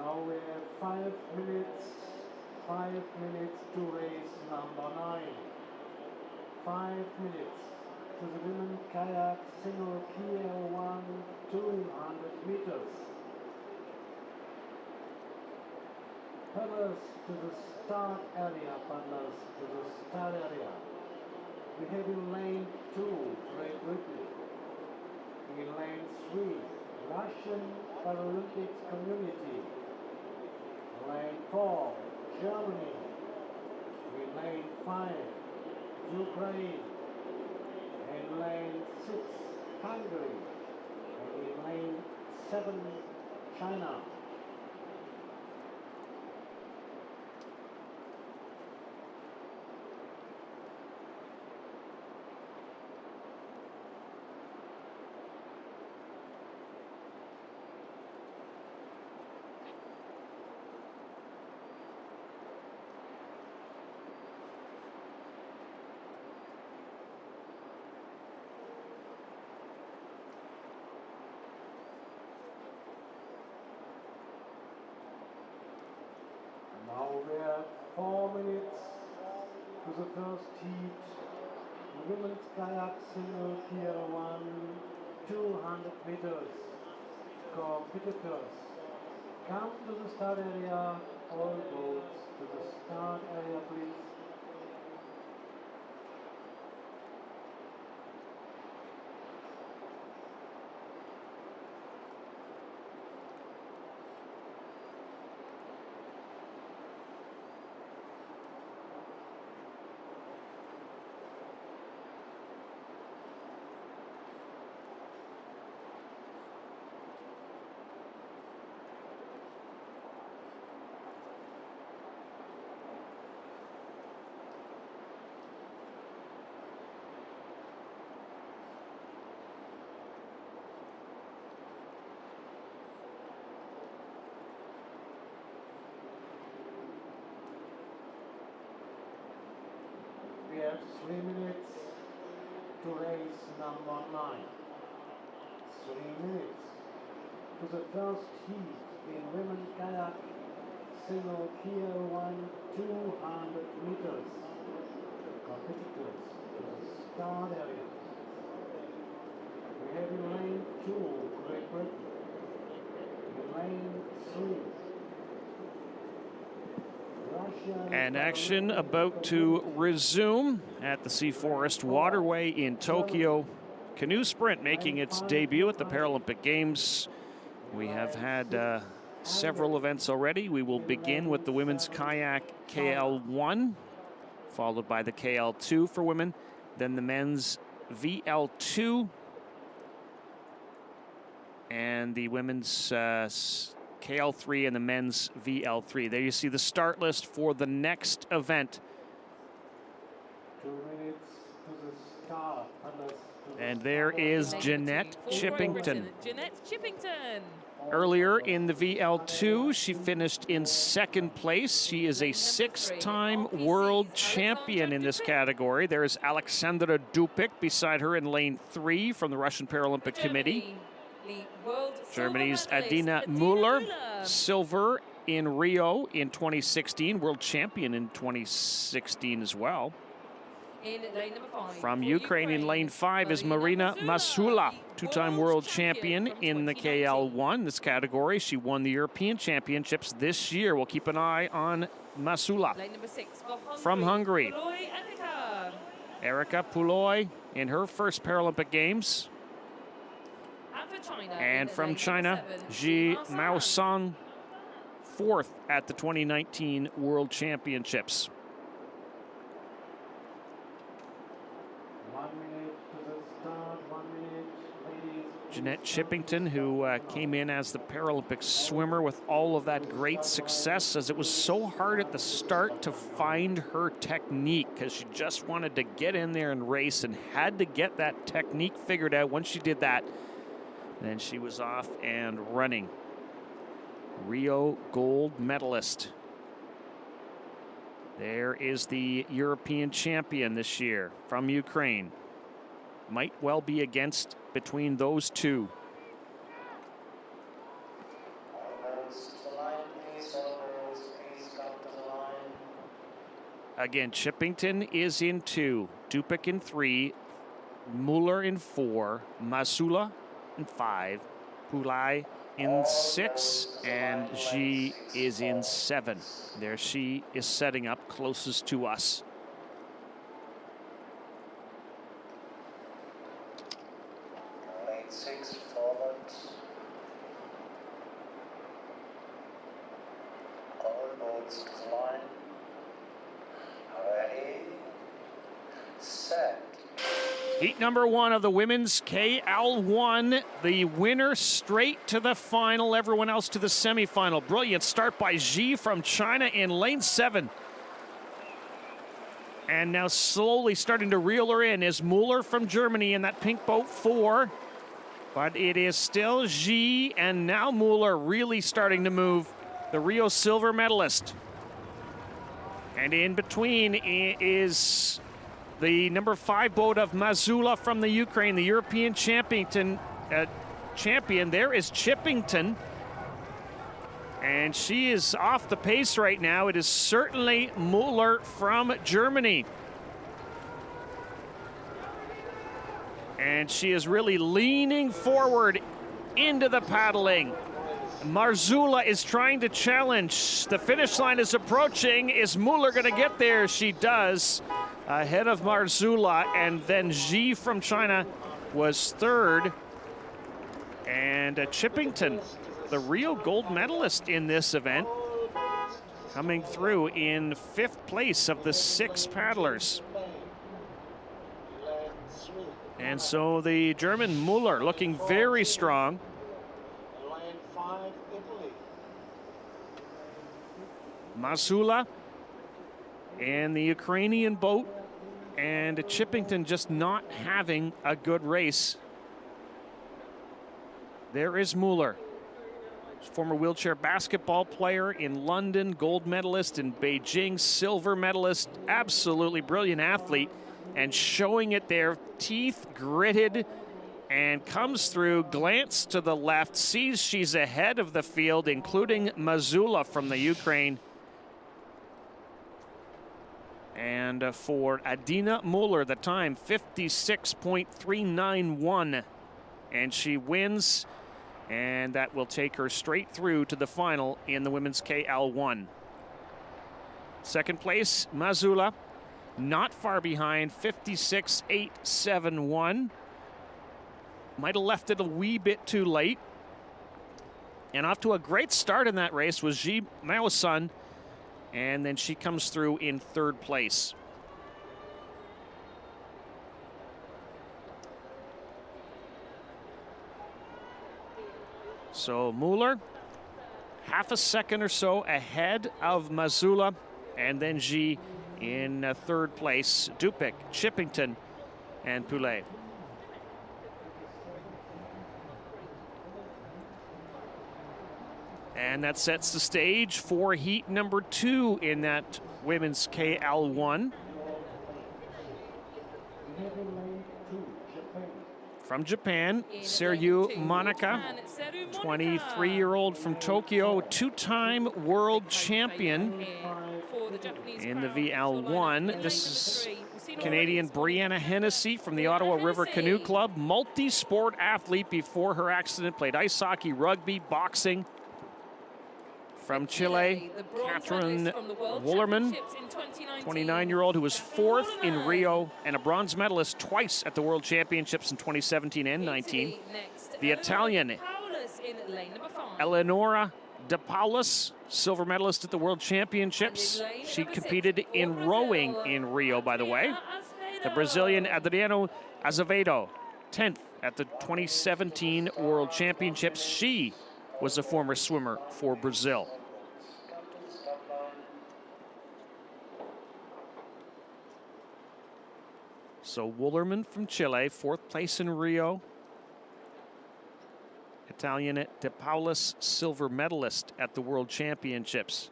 Now we have 5 minutes to race number 9. 5 minutes to the women kayak single KL1 200 meters. Paddlers to the start area, paddlers to the start area. We have in lane 2, Great Britain. In lane 3, Russian Paralympics community. Lane 4, Germany. In lane 5, Ukraine. In lane 6, Hungary. And in lane 7, China. Now we have 4 minutes to the first heat. Women's kayak single KL1 200 meters. Competitors, come to the start area. All boats to the start area, please. We have 3 minutes to race number 9. 3 minutes to the first heat in women kayak single KL1 200 meters. Competitors to the start area. We have in lane 2, Great Britain. In lane 3, And action about to resume at the Sea Forest Waterway in Tokyo. Canoe sprint making its debut at the Paralympic Games. We have had several events already. We will begin with the women's kayak KL1, followed by the KL2 for women, then the men's VL2, and the women's KL3 and the men's VL3. There you see the start list for the next event. 2 minutes to the start. And there is Jeanette Chippington. Jeanette Chippington. Earlier in the VL2, she finished in 2nd place. She is a 6-time world champion in this category. There is Alexandra Dupik beside her in lane 3 from the Russian Paralympic Committee. Germany's Adina Müller, silver in Rio in 2016, world champion in 2016 as well. In lane number 5, from Ukraine in lane 5 is Marina Masula, 2-time world champion in the KL1, this category. She won the European Championships this year. We'll keep an eye on Masula. Lane number 6 from Hungary. Erika Puloy in her first Paralympic Games. And from China, Ji Maosong, 4th at the 2019 World Championships. 1 minute to the start, 1 minute, ladies. Jeanette Chippington, who came in as the Paralympic swimmer with all of that great success, says it was so hard at the start to find her technique because she just wanted to get in there and race and had to get that technique figured out. Once she did that, then she was off and running. Rio gold medalist. There is the European champion this year from Ukraine. Might well be against between those two. Almost to the line Again, Chippington is in 2, Dupik in 3, Muller in 4, Masula in 5, Pulai in 6, and Xi is in 7. There she is setting up closest to us. Lane 6 forward. All boats to the line. Ready, set. Heat number 1 of the women's KL1. The winner straight to the final, everyone else to the semifinal. Brilliant start by Xi from China in lane 7. And now slowly starting to reel her in is Muller from Germany in that pink boat 4. But it is still Xi, and now Muller really starting to move, the Rio silver medalist. And in between is the number 5 boat of Mazula from the Ukraine, the European champion. There is Chippington. And she is off the pace right now. It is certainly Muller from Germany. And she is really leaning forward into the paddling. Marzula is trying to challenge. The finish line is approaching. Is Muller going to get there? She does. Ahead of Marzula, and then Xi from China was 3rd. And Chippington, the real gold medalist in this event, coming through in 5th place of the 6 paddlers. And so the German Muller looking very strong. Lane 5, Italy. Masula and the Ukrainian boat, and Chippington just not having a good race. There is Muller, former wheelchair basketball player in London, gold medalist in Beijing, silver medalist, absolutely brilliant athlete, and showing it there, teeth gritted, and comes through, glance to the left, sees she's ahead of the field, including Mazula from the Ukraine. And for Adina Muller, the time 56.391. And she wins, and that will take her straight through to the final in the women's KL1. 2nd place, Mazula, not far behind, 56.871. Might have left it a wee bit too late. And off to a great start in that race was Xi Mao-sun. And then she comes through in 3rd place. So Muller, half a second or so ahead of Mazula, and then Xi in 3rd place. Dupik, Chippington, and Poulet. And that sets the stage for heat number 2 in that women's KL1. From Japan, Seryu Monica, 23-year-old from Tokyo, 2-time world champion in the VL1. This is Canadian Brianna Hennessy from the Ottawa River Canoe Club, multi-sport athlete before her accident, played ice hockey, rugby, boxing. From Chile, Catherine Wullerman, 29-year-old who was 4th in Rio and a bronze medalist twice at the World Championships in 2017 and 19. The Italian, Eleonora De Paulus, silver medalist at the World Championships. She competed in rowing in Rio, by the way. The Brazilian Adriano Azevedo, 10th at the 2017 World Championships. She was a former swimmer for Brazil. So Wullerman from Chile, 4th place in Rio. Italian De Paulus, silver medalist at the World Championships.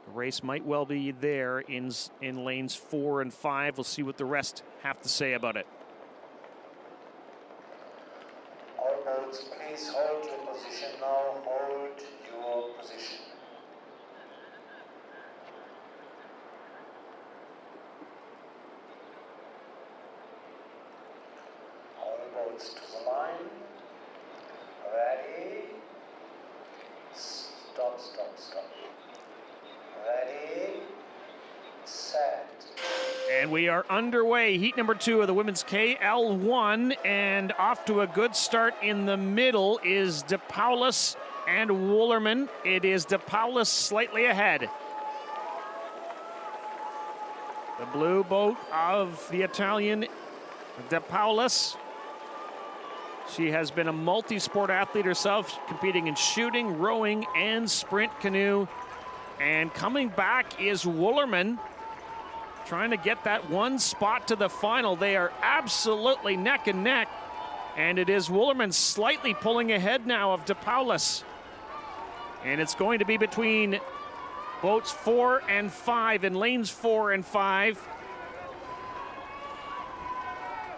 The race might well be there in lanes 4 and 5. We'll see what the rest have to say about it. All boats, please hold your position now. Hold your position. boats to the line. Ready. Stop, stop, stop. Ready. Set. And we are underway. Heat number 2 of the women's KL1, and off to a good start in the middle is De Paulus and Woolerman. It is De Paulus slightly ahead. The blue boat of the Italian De Paulus. She has been a multi-sport athlete herself, competing in shooting, rowing, and sprint canoe. And coming back is Woolerman, trying to get that one spot to the final. They are absolutely neck and neck. And it is Woolerman slightly pulling ahead now of De Paulus. And it's going to be between boats 4 and 5 in lanes 4 and 5.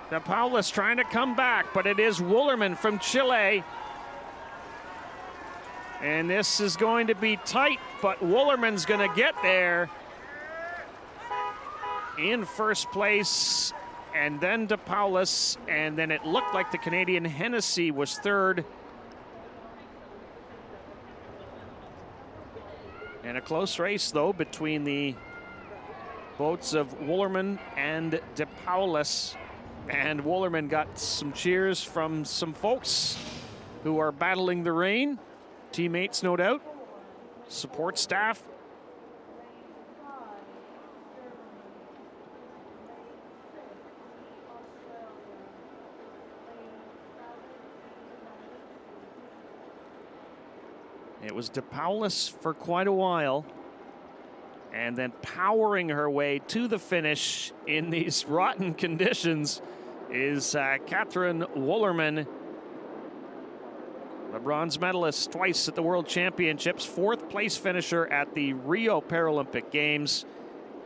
De Paulus trying to come back, but it is Woolerman from Chile. And this is going to be tight, but Woolerman's going to get there in first place, and then De Paulus, and then it looked like the Canadian Hennessy was third. And a close race, though, between the boats of Woolerman and De Paulus. And Woolerman got some cheers from some folks who are battling the rain. Teammates, no doubt. Support staff. It was De Paulus for quite a while, and then powering her way to the finish in these rotten conditions is Catherine Woolerman, the bronze medalist twice at the World Championships, 4th place finisher at the Rio Paralympic Games,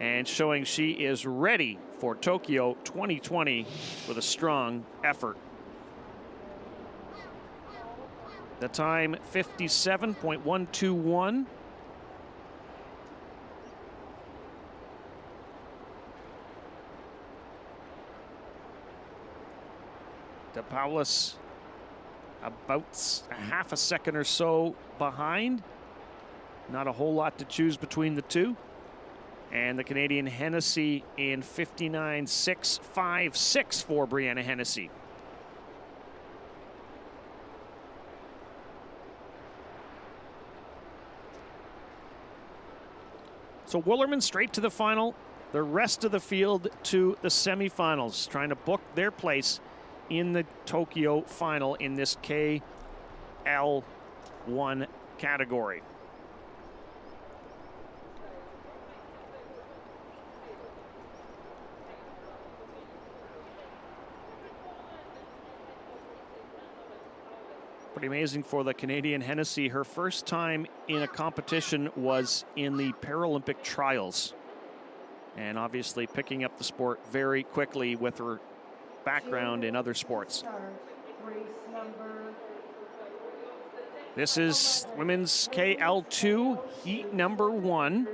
and showing she is ready for Tokyo 2020 with a strong effort. The time 57.121. De Paulus about a half a second or so behind. Not a whole lot to choose between the two. And the Canadian Hennessy in 59.656 for Brianna Hennessy. So Woolerman straight to the final, the rest of the field to the semifinals, trying to book their place in the Tokyo final in this KL1 category. Pretty amazing for the Canadian Hennessy. Her first time in a competition was in the Paralympic trials. And obviously picking up the sport very quickly with her background in other sports. This is women's KL2, heat number 1.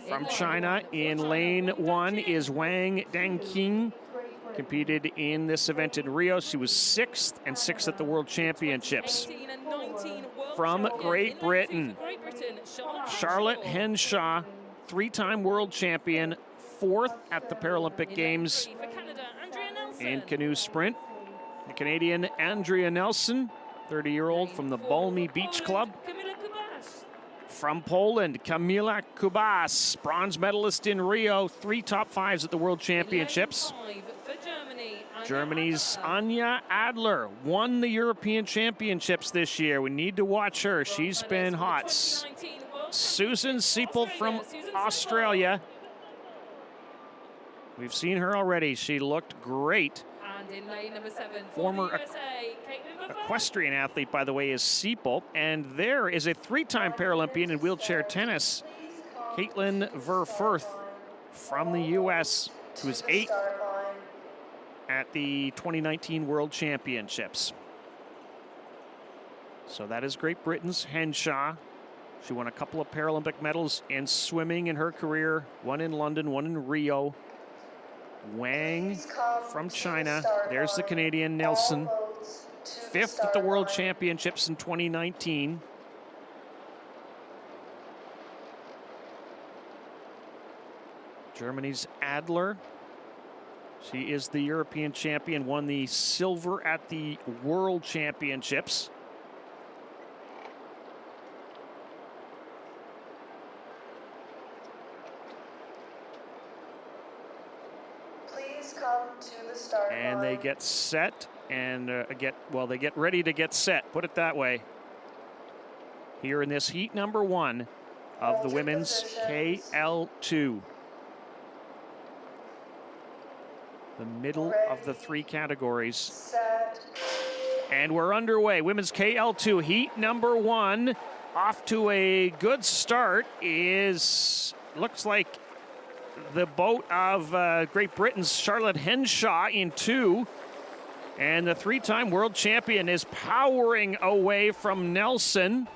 From China in lane 1 is Wang Dangqing. Competed in this event in Rio. She was 6th and 6th at the World Championships. From Great Britain, Charlotte Henshaw, 3-time world champion, 4th at the Paralympic Games in canoe sprint. The Canadian Andrea Nelson, 30-year-old from the Balmy Beach Club. From Poland, Kamila Kubas, bronze medalist in Rio, 3 top 5s at the World Championships. Germany's Anja Adler won the European Championships this year. We need to watch her. She's been hot. Susan Seipel from Australia. We've seen her already. She looked great. And in lane number 7, Former equestrian athlete, by the way, is Seipel. And there is a 3-time Paralympian in wheelchair tennis, Caitlin Verfurth from the U.S., who is 8th at the 2019 World Championships. So that is Great Britain's Henshaw. She won a couple of Paralympic medals in swimming in her career, one in London, one in Rio. Wang from China. There's the Canadian Nelson. 5th at the World Championships in 2019. Germany's Adler. She is the European champion, won the silver at the World Championships. Please come to the start line. And they get set and they get ready to get set, put it that way. Here in this heat number 1 of the women's KL2. The middle of the 3 categories. Set. And we're underway. Women's KL2 heat number 1. Off to a good start looks like the boat of Great Britain's Charlotte Henshaw in 2. And the 3-time world champion is powering away from Nelson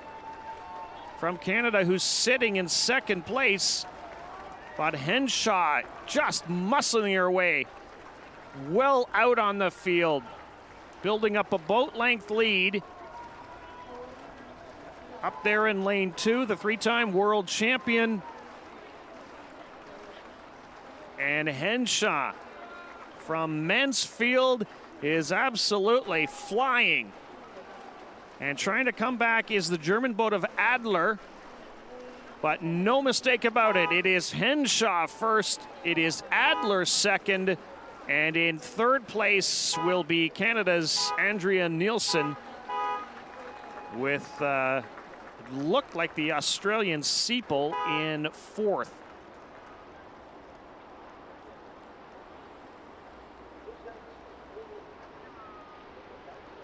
from Canada, who's sitting in 2nd place. But Henshaw just muscling her way well out on the field, building up a boat-length lead. Up there in lane 2, the 3-time world champion. And Henshaw from Mansfield is absolutely flying. And trying to come back is the German boat of Adler. But no mistake about it, it is Henshaw first, it is Adler second, and in 3rd place will be Canada's Andrea Nielsen with looked like the Australian Seipel in 4th.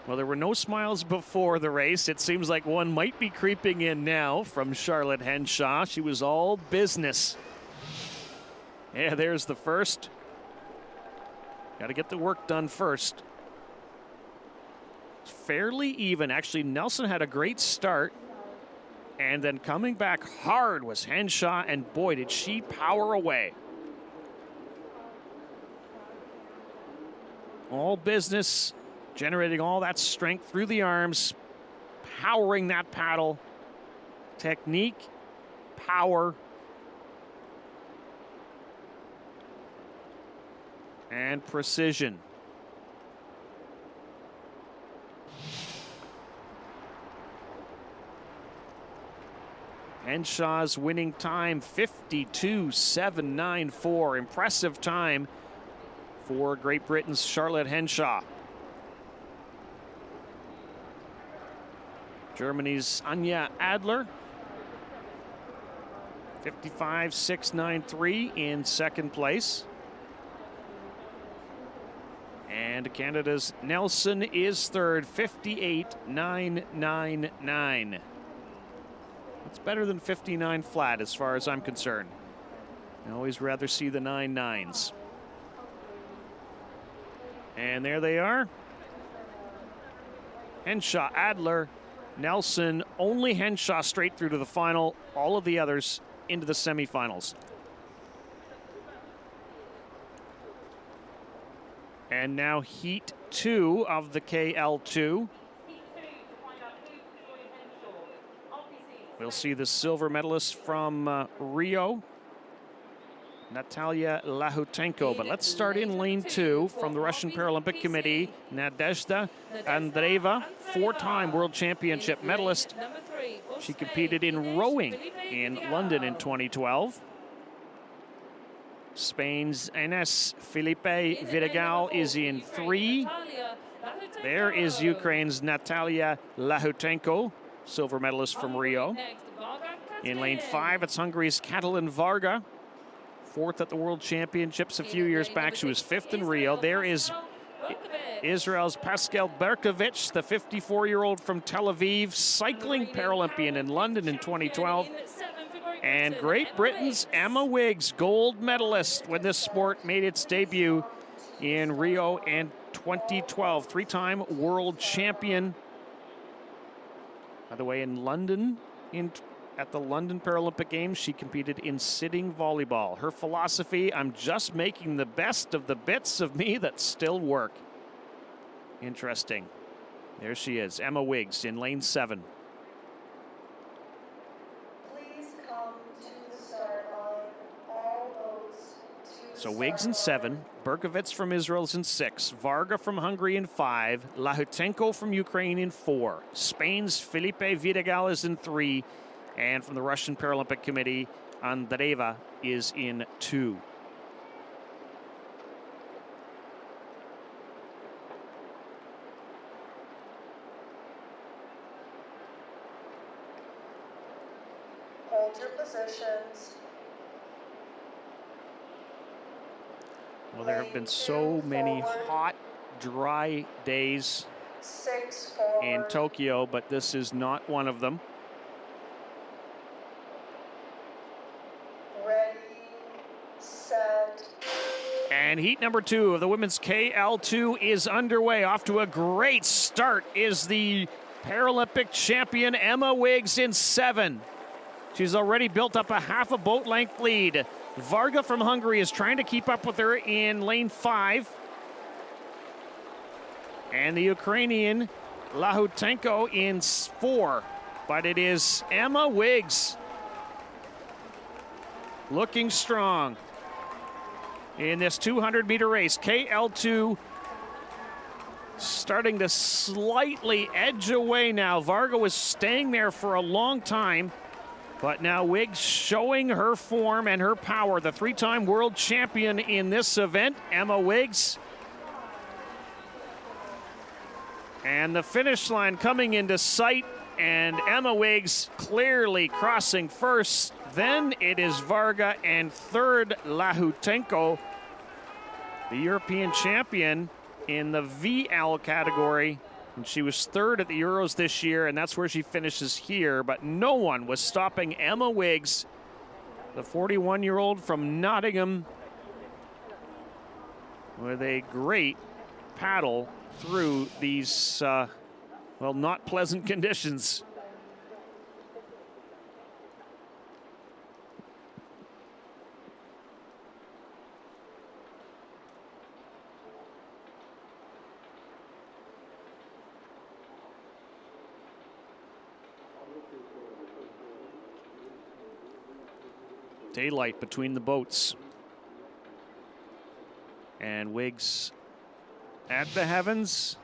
Well, there were no smiles before the race. It seems like one might be creeping in now from Charlotte Henshaw. She was all business. Yeah, there's the first. Got to get the work done first. Fairly even. Actually, Nelson had a great start. And then coming back hard was Henshaw, and boy, did she power away. All business, generating all that strength through the arms, powering that paddle. Technique, power, and precision. Henshaw's winning time, 52.794. Impressive time for Great Britain's Charlotte Henshaw. Germany's Anja Adler, 55.693 in 2nd place. And Canada's Nelson is 3rd, 58.999. It's better than 59 flat as far as I'm concerned. I always rather see the 9.9s. And there they are. Henshaw, Adler, Nelson, only Henshaw straight through to the final. All of the others into the semifinals. And now heat 2 of the KL2. We'll see the silver medalist from Rio, Natalia Lahutenko. But let's start in lane 2 from the Russian Paralympic Committee, Nadezhda Andreeva, 4-time world championship medalist. She competed in rowing in London in 2012. Spain's Ines Felipe Vidigal is in 3. There is Ukraine's Natalia Lahutenko, silver medalist from Rio. In lane 5, it's Hungary's Katalin Varga, 4th at the World Championships a few years back. She was 5th in Rio. There is Israel's Pascal Berkovich, the 54-year-old from Tel Aviv, cycling Paralympian in London in 2012. And Great Britain's Emma Wiggs, gold medalist when this sport made its debut in Rio in 2012. 3-time world champion. By the way, in London at the London Paralympic Games, she competed in sitting volleyball. Her philosophy, I'm just making the best of the bits of me that still work. Interesting. There she is, Emma Wiggs in lane 7. Please come to the start line. All boats to the So Wiggs in start 7, line. Berkovits from Israel is in 6, Varga from Hungary in 5, Lahutenko from Ukraine in 4, Spain's Felipe Vidigal is in 3, and from the Russian Paralympic Committee, Andreeva is in 2. Hold your positions. Well, there have been so many hot, dry days 6 forward. in Tokyo, but this is not one of them. Ready, set. And heat number 2 of the women's KL2 is underway. Off to a great start is the Paralympic champion Emma Wiggs in 7. She's already built up a half a boat length lead. Varga from Hungary is trying to keep up with her in lane 5. And the Ukrainian Lahutenko in 4. But it is Emma Wiggs looking strong in this 200-meter race. KL2 starting to slightly edge away now. Varga was staying there for a long time, but now Wiggs showing her form and her power. The 3-time world champion in this event, Emma Wiggs. And the finish line coming into sight, and Emma Wiggs clearly crossing first. Then it is Varga, and third Lahutenko, the European champion in the VL category. And she was third at the Euros this year, and that's where she finishes here. But no one was stopping Emma Wiggs, the 41-year-old from Nottingham, with a great paddle through these, well, not pleasant conditions. Daylight between the boats. And Wiggs at the heavens.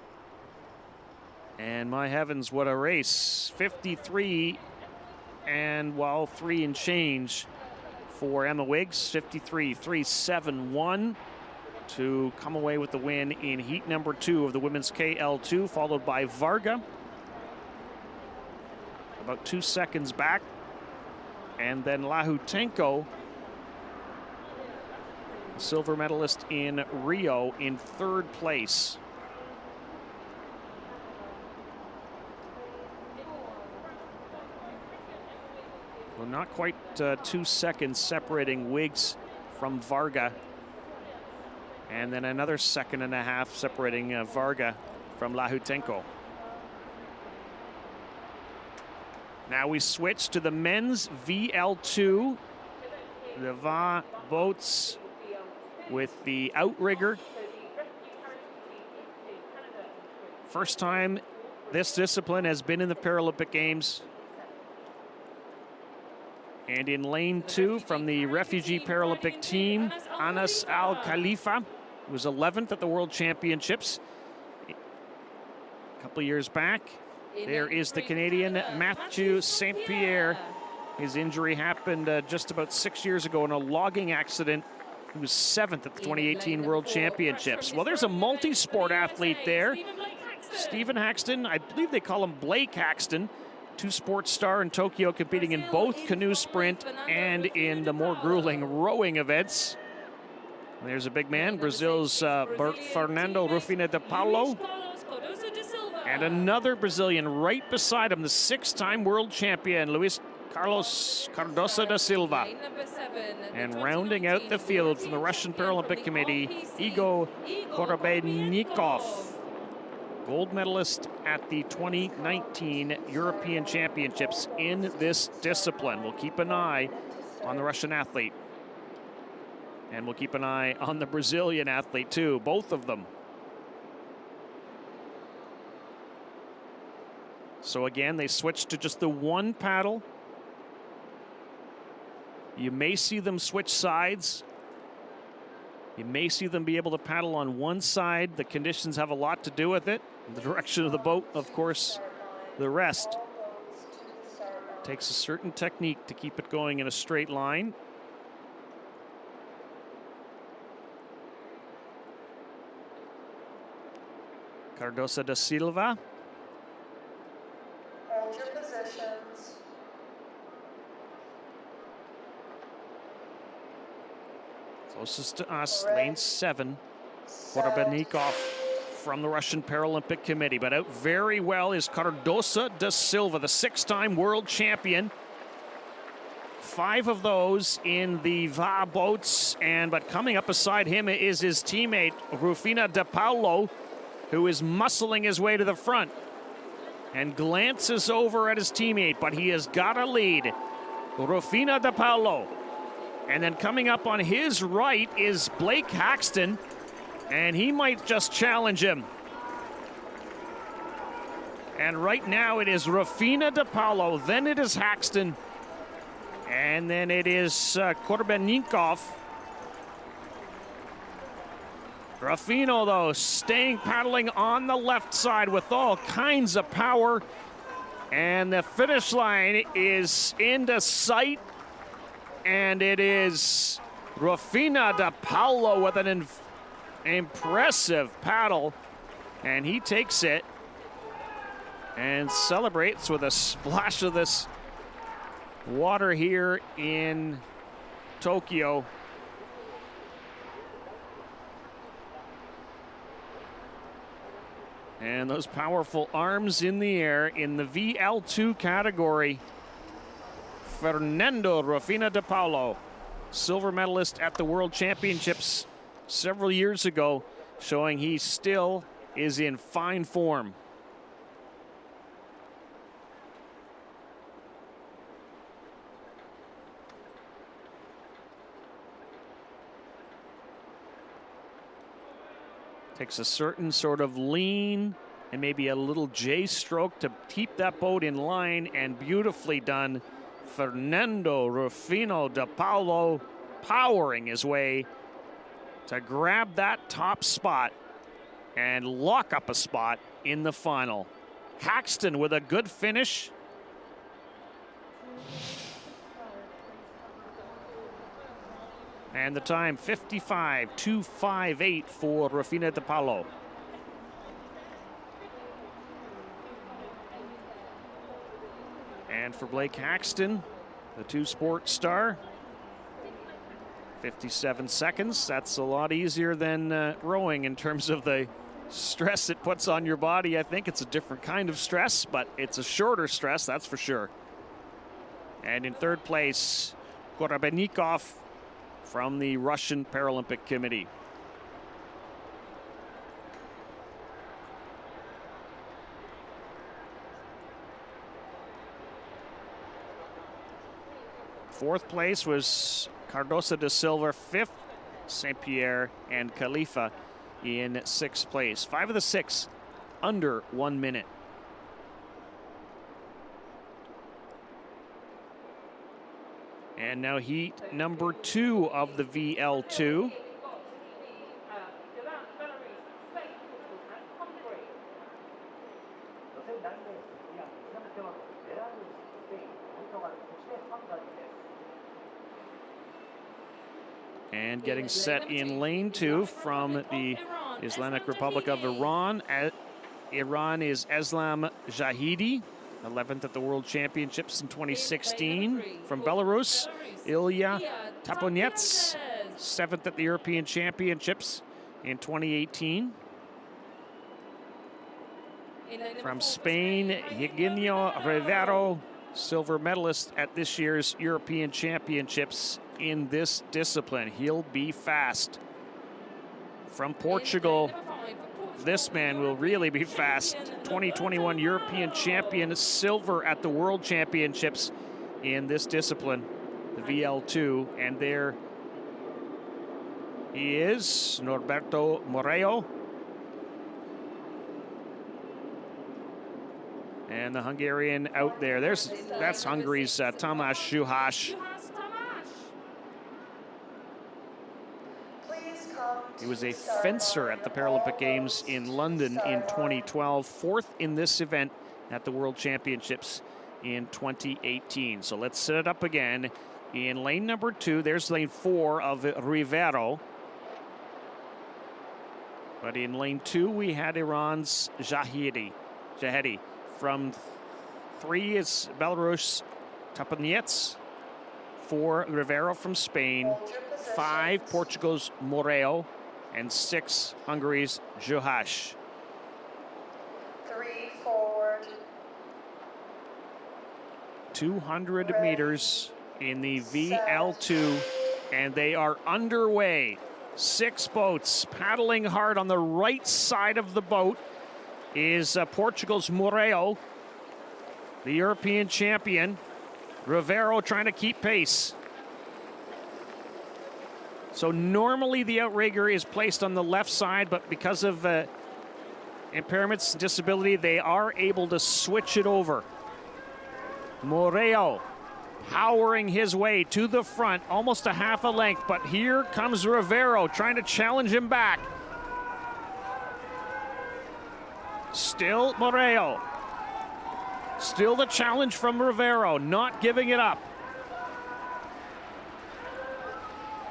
And my heavens, what a race. 53 and, well, 3 and change for Emma Wiggs. 53.371 to come away with the win in heat number 2 of the women's KL2, followed by Varga. About 2 seconds back. And then Lahutenko, silver medalist in Rio, in 3rd place. Well, not quite 2 seconds separating Wiggs from Varga. And then another 1.5 seconds separating Varga from Lahutenko. Now we switch to the men's VL2. The VA boats with the outrigger. First time this discipline has been in the Paralympic Games. And in lane 2 from the refugee Paralympic team, Anas Al Khalifa, who was 11th at the World Championships a couple years back. There is the Canadian Mathieu St. Pierre. His injury happened just about 6 years ago in a logging accident. He was 7th at the 2018 World Championships. Well, there's a multi-sport athlete there. Stephen Haxton, I believe they call him Blake Haxton, 2-sport star in Tokyo, competing in both canoe sprint and in the more grueling rowing events. There's a big man, Brazil's Fernando Rufina de Paulo. And another Brazilian right beside him, the 6-time world champion, Luis Carlos Cardoso da Silva. And rounding out the field from the Russian Paralympic Committee, Igor Korobeynikov. gold medalist at the 2019 European Championships in this discipline. We'll keep an eye on the Russian athlete. And we'll keep an eye on the Brazilian athlete too, both of them. So again, they switched to just the one paddle. You may see them switch sides. You may see them be able to paddle on one side. The conditions have a lot to do with it. The direction of the boat, of course, the rest. Takes a certain technique to keep it going in a straight line. Cardoso da Silva. Hold your positions. Closest to us, lane 7. Korobelnikov from the Russian Paralympic Committee. But out very well is Cardoso da Silva, the 6-time world champion. 5 of those in the VA boats. But coming up beside him is his teammate, Rufina De Paulo, who is muscling his way to the front and glances over at his teammate, but he has got a lead. Rufina De Paulo. And then coming up on his right is Blake Haxton, and he might just challenge him. And right now it is Rufina De Paulo, then it is Haxton, and then it is Korobelnikov. Rufino, though, staying paddling on the left side with all kinds of power. And the finish line is into sight. And it is Rufina De Paulo with an impressive paddle. And he takes it and celebrates with a splash of this water here in Tokyo. And those powerful arms in the air in the VL2 category. Fernando Rufina De Paulo, silver medalist at the World Championships several years ago, showing he still is in fine form. Takes a certain sort of lean and maybe a little J stroke to keep that boat in line, and beautifully done. Fernando Rufino De Paulo powering his way to grab that top spot and lock up a spot in the final. Haxton with a good finish. And the time, 55.258 for Rufina De Paulo. And for Blake Haxton, the two-sport star, 57 seconds. That's a lot easier than rowing in terms of the stress it puts on your body. I think it's a different kind of stress, but it's a shorter stress, that's for sure. And in third place, Korobelnikov from the Russian Paralympic Committee. Fourth place was Cardoso da Silva. Fifth, St. Pierre and Khalifa in sixth place. 5 of the 6 under 1 minute. And now heat number 2 of the VL2. And getting set in lane 2 from the Islamic Republic of Iran. Iran is Eslam Jahidi, 11th at the World Championships in 2016. From Belarus, Ilya Taponets, 7th at the European Championships in 2018. From Spain, Eugenio Rivero, silver medalist at this year's European Championships in this discipline. He'll be fast. From Portugal, this man will really be fast. 2021 European champion, silver at the World Championships in this discipline, the VL2. And there he is, Norberto Moreo. And the Hungarian out there. That's Hungary's Tamás Juhás. He was a fencer at the Paralympic Games in London in 2012, fourth in this event at the World Championships in 2018. So let's set it up again. In lane number 2, there's lane 4 of Rivero. But in lane 2, we had Iran's Jahedi. From 3 is Belarus Tapanets. 4, Rivero from Spain. 5, Portugal's Moreo. And 6, Hungary's Juhás. 3 forward. 200 meters in the VL2, and they are underway. 6 boats paddling hard. On the right side of the boat is Portugal's Moreo, the European champion. Rivero trying to keep pace. So normally the outrigger is placed on the left side, but because of impairments and disability, they are able to switch it over. Moreo powering his way to the front, almost a half a length, but here comes Rivero trying to challenge him back. Still Moreo. Still the challenge from Rivero, not giving it up.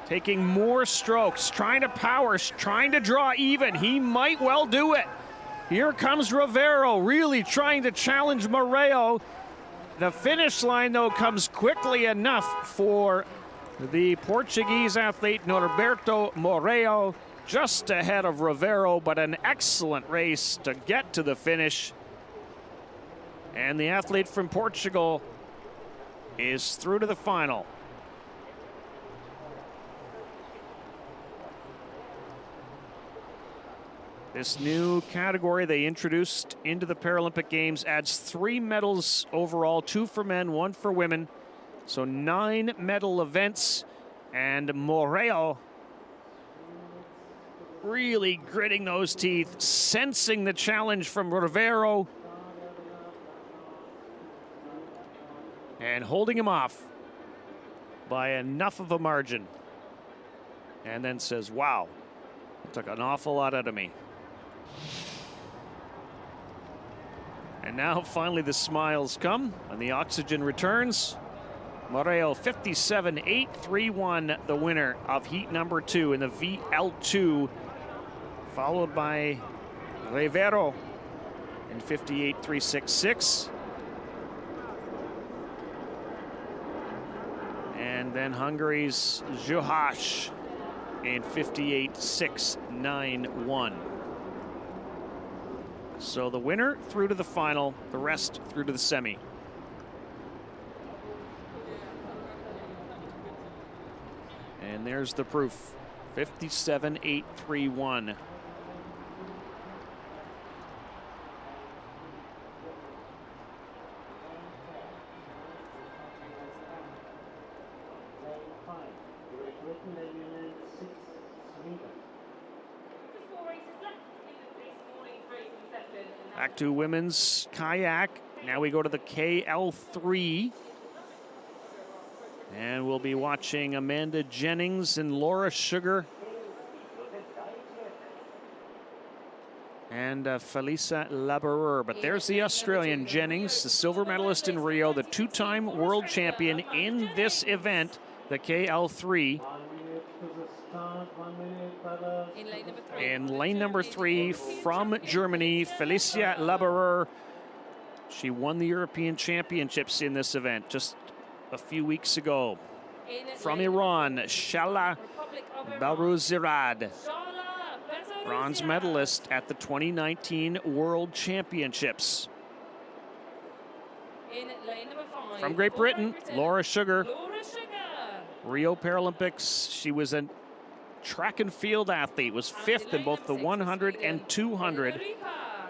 Taking more strokes, trying to power, trying to draw even. He might well do it. Here comes Rivero, really trying to challenge Moreo. The finish line, though, comes quickly enough for the Portuguese athlete Norberto Moreo, just ahead of Rivero, but an excellent race to get to the finish. And the athlete from Portugal is through to the final. This new category they introduced into the Paralympic Games adds 3 medals overall, 2 for men, 1 for women. So 9 medal events, and Moreo really gritting those teeth, sensing the challenge from Rivero, and holding him off by enough of a margin. And then says, wow, it took an awful lot out of me. And now finally the smiles come and the oxygen returns. Moreo 57.831, the winner of heat number 2 in the VL2, followed by Rivero in 58.366. And then Hungary's Juhás in 58.691. So the winner through to the final, the rest through to the semi. And there's the proof, 57.831. Back to women's kayak. Now we go to the KL3. And we'll be watching Amanda Jennings and Laura Sugar. And Felisa Laboureur. But there's the Australian Jennings, the silver medalist in Rio, the 2-time world champion in this event, the KL3. In lane number 3 from Germany, Felicia Laboureur. She won the European Championships in this event just a few weeks ago. From Iran, Shala Balruzirad, bronze medalist at the 2019 World Championships. From Great Britain, Laura Sugar. Rio Paralympics, she was a track and field athlete, was 5th in both the 100 and 200,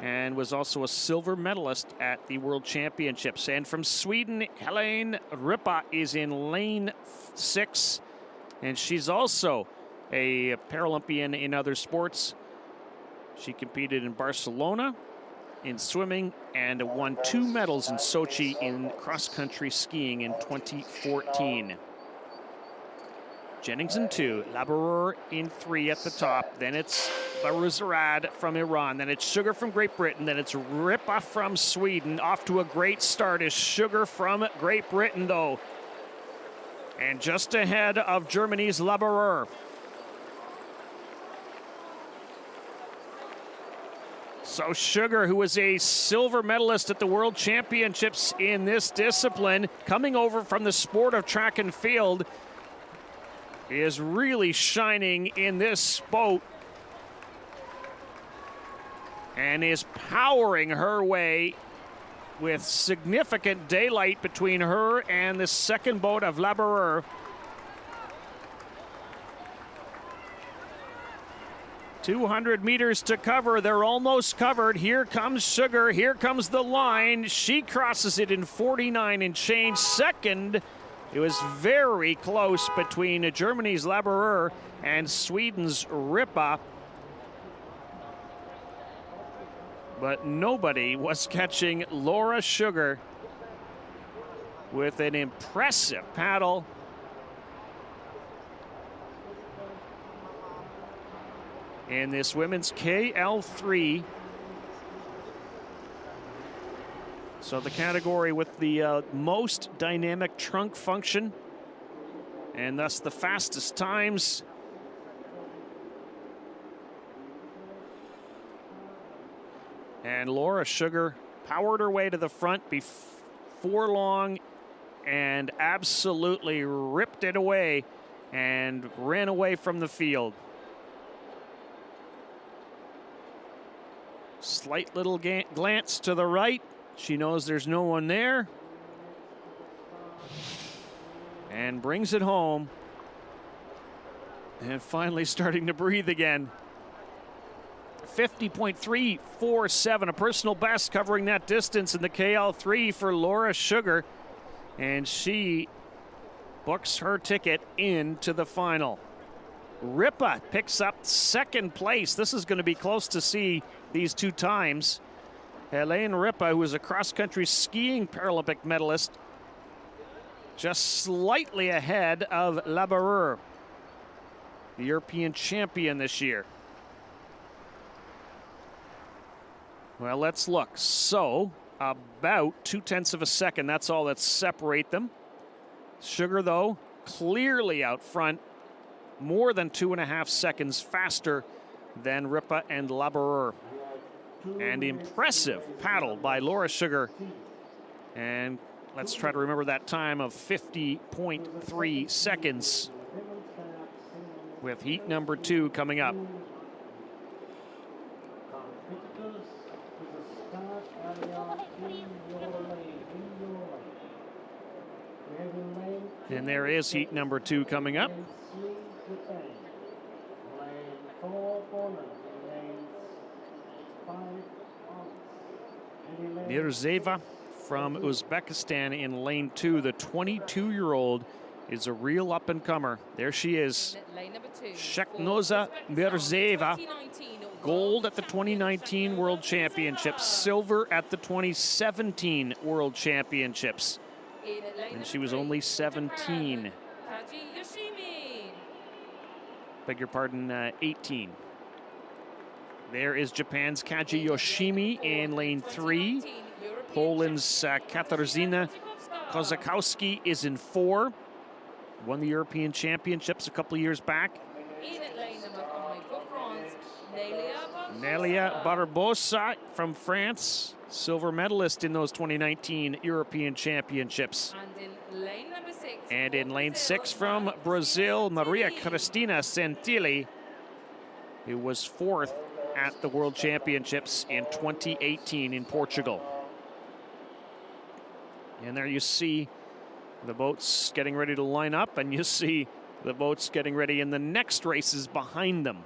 and was also a silver medalist at the World Championships. And from Sweden, Helene Rippa is in lane 6, and she's also a Paralympian in other sports. She competed in Barcelona in swimming and won 2 medals in Sochi in cross-country skiing in 2014. Jennings in 2, Laboureur in 3 at the top. Then it's Baruzarad from Iran. Then it's Sugar from Great Britain. Then it's Rippa from Sweden. Off to a great start is Sugar from Great Britain, though. And just ahead of Germany's Laboureur. So Sugar, who was a silver medalist at the World Championships in this discipline, coming over from the sport of track and field, is really shining in this boat and is powering her way with significant daylight between her and the second boat of Laboureur. "200 meters to cover. They're almost covered. Here comes Sugar. Here comes the line. She crosses it in 49 and change. Second, it was very close between Germany's Laboureur and Sweden's Rippa. But nobody was catching Laura Sugar with an impressive paddle. In this women's KL3. So the category with the most dynamic trunk function and thus the fastest times. And Laura Sugar powered her way to the front before long and absolutely ripped it away and ran away from the field. Slight little glance to the right. She knows there's no one there. And brings it home. And finally starting to breathe again. 50.347, a personal best covering that distance in the KL3 for Laura Sugar. And she books her ticket into the final. Rippa picks up second place. This is going to be close to see these 2 times. Helene Rippa, who is a cross-country skiing Paralympic medalist, just slightly ahead of Laboureur, the European champion this year. Well, let's look. So, about 0.2 of a second, that's all that separate them. Sugar, though, clearly out front, more than 2.5 seconds faster than Rippa and Laboureur. And impressive paddle by Laura Sugar. And let's try to remember that time of 50.3 seconds with heat number 2 coming up. And there is heat number 2 coming up. Mirzeva from Uzbekistan in lane 2. The 22-year-old is a real up-and-comer. There she is. Lane number 2. Sheknoza Mirzeva. Gold at the 2019 World Championships. Silver at the 2017 World Championships. And she was only 17. Beg your pardon, 18. There is Japan's Kaji Yoshimi in lane 3. Poland's Katarzyna Kozakowski is in 4. Won the European Championships a couple of years back. In at lane number 5 for France, Nelia Barbosa from France, silver medalist in those 2019 European Championships. And in lane number 6. And in lane 6 from Brazil, Maria Cristina Santilli, who was 4th at the World Championships in 2018 in Portugal. And there you see the boats getting ready to line up, and you see The boats getting ready in the next races behind them.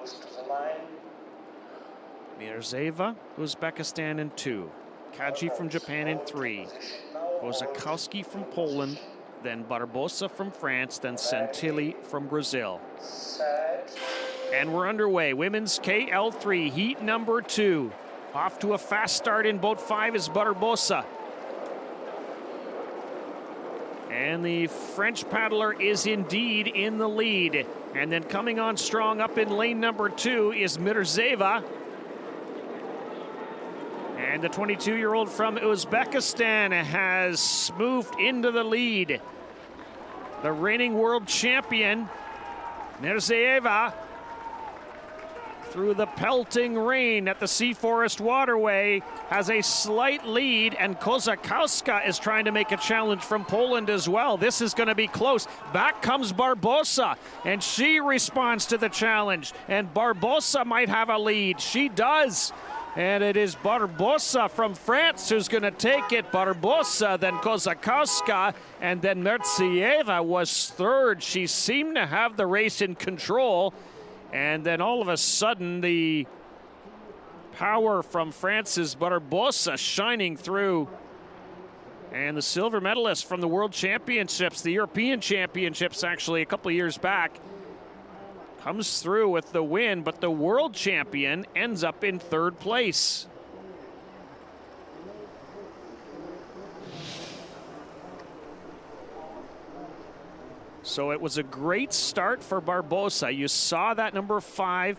To the line. Mirzeva, Uzbekistan in 2. Kaji from Japan in 3. Kozakowski from Poland, then Barbosa from France, then Santilli from Brazil. Set. And we're underway. Women's KL3, heat number 2. Off to a fast start in boat 5 is Barbosa. And the French paddler is indeed in the lead. And then coming on strong up in lane number 2 is Mirzeva. And the 22-year-old from Uzbekistan has moved into the lead. The reigning world champion, Mirzeva, through the pelting rain at the Sea Forest Waterway, has a slight lead, and Kozakowska is trying to make a challenge from Poland as well. This is going to be close. Back comes Barbosa, and she responds to the challenge, and Barbosa might have a lead. She does, and it is Barbosa from France who's going to take it. Barbosa, then Kozakowska, and then Mertsieva was third. She seemed to have the race in control. And then all of a sudden, the power from France's Barbosa shining through. And the silver medalist from the World Championships, the European Championships actually a couple of years back, comes through with the win, but the world champion ends up in third place. So it was a great start for Barbosa. You saw that number 5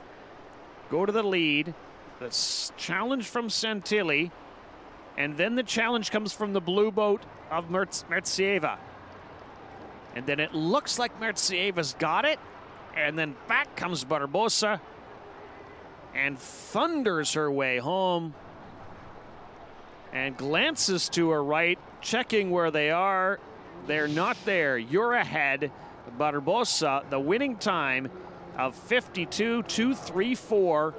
go to the lead. The challenge from Santilli. And then the challenge comes from the blue boat of Mertsieva. And then it looks like Mertsieva's got it. And then back comes Barbosa and thunders her way home. And glances to her right, checking where they are. They're not there. You're ahead. Barbosa, the winning time of 52.234.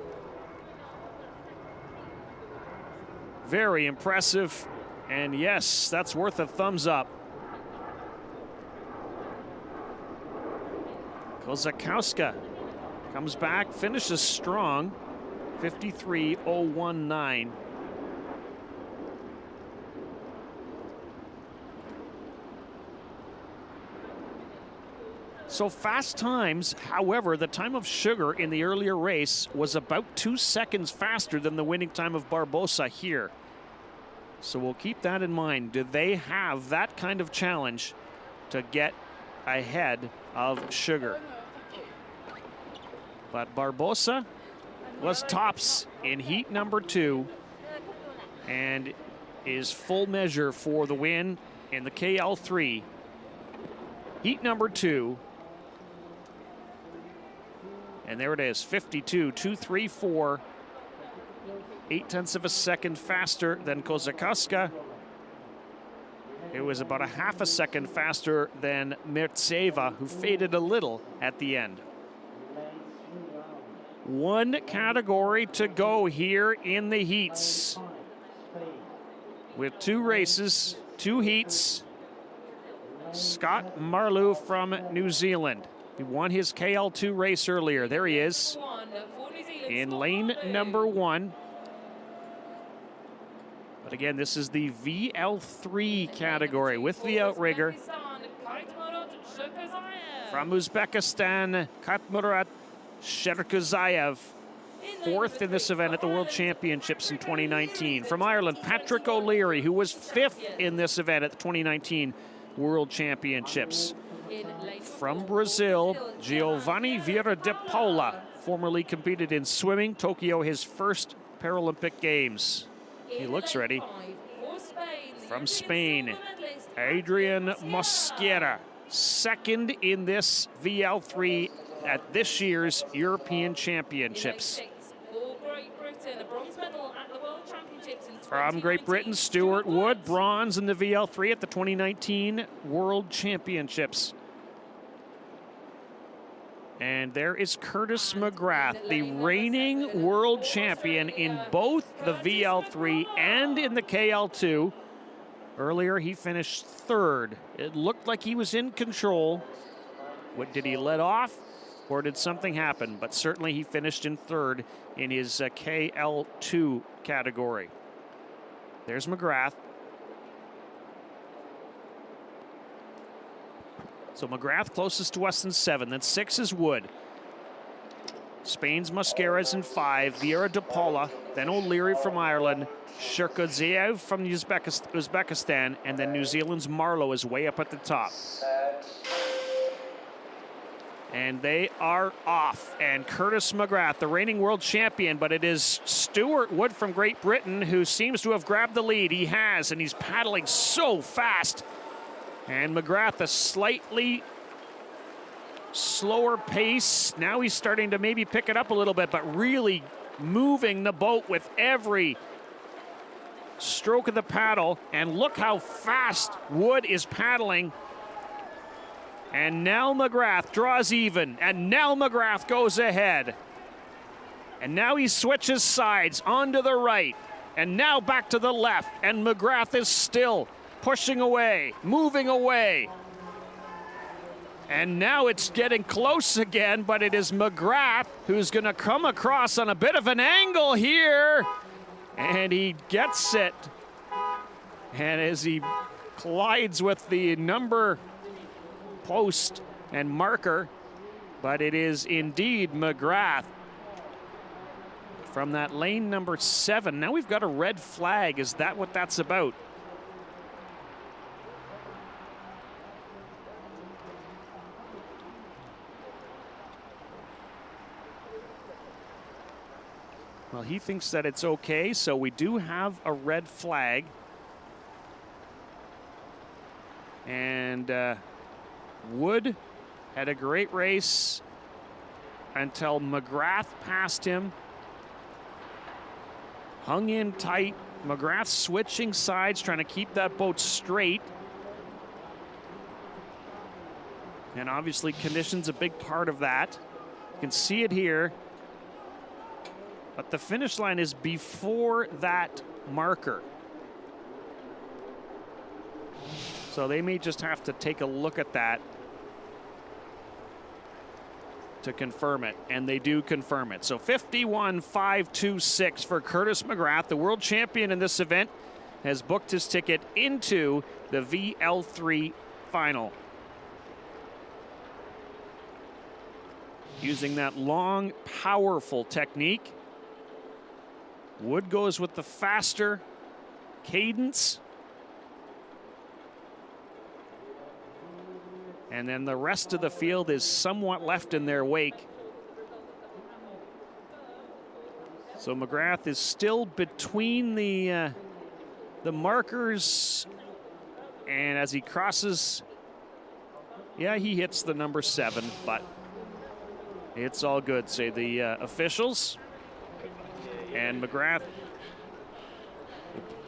Very impressive. And yes, that's worth a thumbs up. Kozakowska comes back, finishes strong. 53.019. So fast times, however, the time of Sugar in the earlier race was about 2 seconds faster than the winning time of Barbosa here. So we'll keep that in mind. Do they have that kind of challenge to get ahead of Sugar? But Barbosa was tops in heat number 2 and is full measure for the win in the KL3. Heat number 2. And there it is, 52.234. 0.8 of a second faster than Kozakowska. It was about a half a second faster than Mertsieva, who faded a little at the end. One category to go here in the heats. With 2 races, 2 heats. Scott Marlew from New Zealand. He won his KL2 race earlier. There he is in lane number 1. But again, this is the VL3 category with the outrigger. From Uzbekistan, Katmurat Sherkuzayev, 4th in this event at the World Championships in 2019. From Ireland, Patrick O'Leary, who was 5th in this event at the 2019 World Championships. From Brazil, Giovanni Vieira de Paula, formerly competed in swimming, Tokyo, his first Paralympic Games. He looks ready. From Spain, Adrian Mosquera, 2nd in this VL3 at this year's European Championships. For Great Britain, a bronze medal at the World Championships in From Great Britain, Stuart Wood, bronze in the VL3 at the 2019 World Championships. And there is Curtis McGrath, the reigning world champion in both the VL3 and in the KL2. Earlier, he finished third. It looked like he was in control. What, did he let off, or did something happen? But certainly he finished in third in his KL2 category. There's McGrath. So McGrath closest to us in 7. Then 6 is Wood. Spain's Mosquera's in 5. Vieira de Paula. Then O'Leary from Ireland. Shirkoziev from Uzbekistan. And then New Zealand's Marlowe is way up at the top. And they are off. And Curtis McGrath, the reigning world champion, but it is Stuart Wood from Great Britain who seems to have grabbed the lead. He has, and he's paddling so fast. And McGrath, a slightly slower pace. Now he's starting to maybe pick it up a little bit, but really moving the boat with every stroke of the paddle. And look how fast Wood is paddling. And Nell McGrath draws even, and Nell McGrath goes ahead. And now he switches sides onto the right, and now back to the left, and McGrath is still pushing away, moving away. And now it's getting close again, but it is McGrath who's going to come across on a bit of an angle here, and he gets it. And as he collides with the number post and marker, but it is indeed McGrath from that lane number 7. Now we've got a red flag. Is that what that's about? Well, he thinks that it's okay, so we do have a red flag. And Wood had a great race until McGrath passed him. Hung in tight. McGrath switching sides, trying to keep that boat straight. And obviously conditions a big part of that. You can see it here. But the finish line is before that marker. So they may just have to take a look at that to confirm it, and they do confirm it. So 51.526 for Curtis McGrath, the world champion in this event, has booked his ticket into the VL3 final. Using that long, powerful technique. Wood goes with the faster cadence. And then the rest of the field is somewhat left in their wake. So McGrath is still between the markers, and as he crosses, yeah, he hits the number 7, but it's all good, say the officials. And McGrath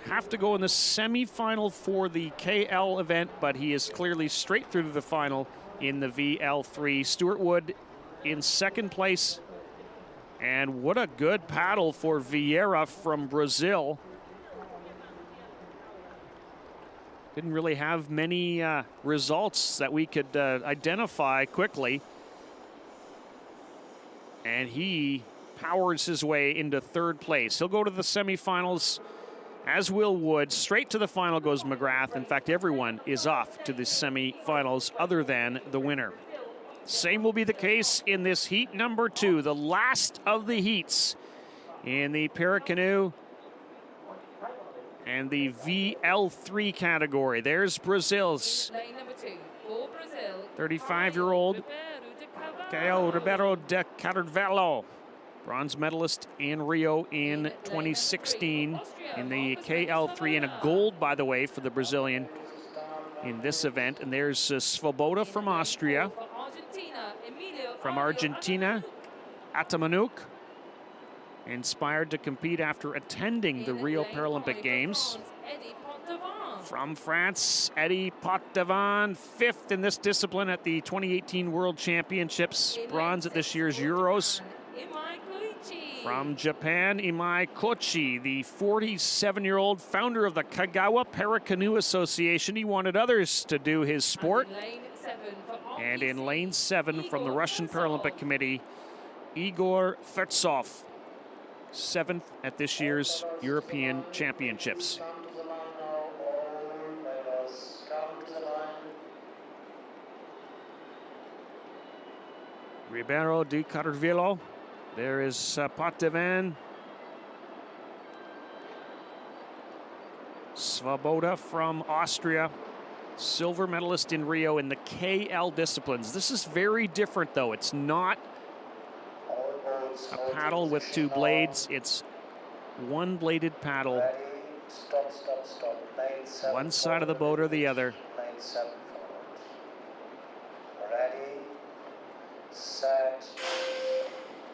have to go in the semifinal for the KL event, but he is clearly straight through to the final in the VL3. Stuart Wood in second place. And what a good paddle for Vieira from Brazil. Didn't really have many results that we could identify quickly. And he powers his way into third place. He'll go to the semifinals, as will Wood. Straight to the final goes McGrath. In fact, everyone is off to the semifinals other than the winner. Same will be the case in this heat number 2, the last of the heats in the Paracanoe and the VL3 category. There's Brazil's 35-year-old Caio Ribeiro de Carvalho, bronze medalist in Rio in 2016 in the KL3, and a gold, by the way, for the Brazilian in this event. And there's Svoboda from Austria. From Argentina, Atamanuk. inspired to compete after attending the Rio Paralympic Games. From France, Eddie Potvin, 5th in this discipline at the 2018 World Championships, bronze at this year's Euros. From Japan, Imai Kochi, the 47-year-old founder of the Kagawa Para-Canoe Association. He wanted others to do his sport. And in lane 7 from the Russian Paralympic Committee, Igor Fertsov, 7th at this year's European Championships. Ribeiro de Carvillo. There is Potvin. Svoboda from Austria, silver medalist in Rio in the KL disciplines. This is very different, though. It's not a paddle with 2 blades. It's one bladed paddle. One side of the boat or the other. Ready, set.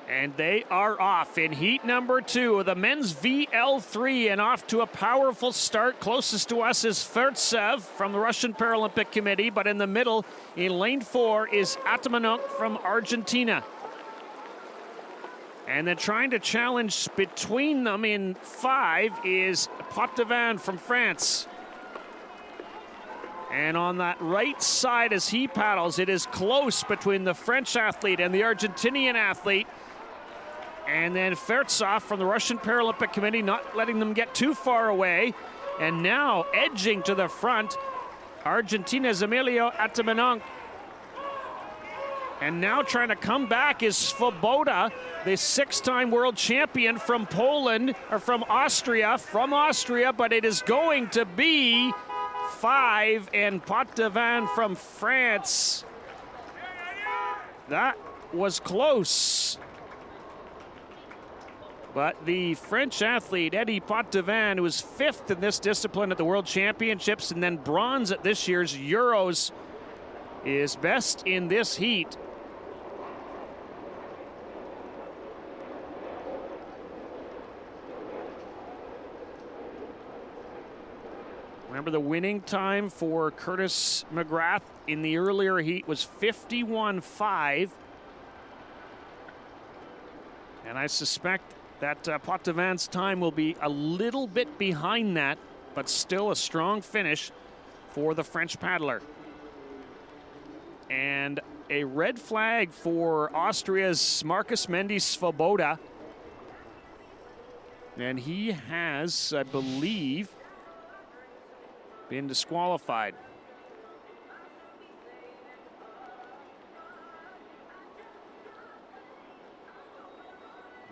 And they are off in heat number 2 of the men's VL3, and off to a powerful start. Closest to us is Fertsev from the Russian Paralympic Committee, but in the middle, in lane 4, is Atamanuk from Argentina. And then trying to challenge between them in 5 is Potvin from France. And on that right side as he paddles, it is close between the French athlete and the Argentinian athlete. And then Fertsov from the Russian Paralympic Committee, not letting them get too far away. And now edging to the front, Argentina's Emilio Atamanuk. And now trying to come back is Svoboda, the 6-time world champion from Poland, or from Austria, but it is going to be 5, and Potvin from France. That was close. But the French athlete, Eddie Potvin, who was 5th in this discipline at the World Championships and then bronze at this year's Euros, is best in this heat. Remember, the winning time for Curtis McGrath in the earlier heat was 51.5. And I suspect that Potvin's time will be a little bit behind that, but still a strong finish for the French paddler. And a red flag for Austria's Marcus Mendes Svoboda. And he has, I believe, been disqualified.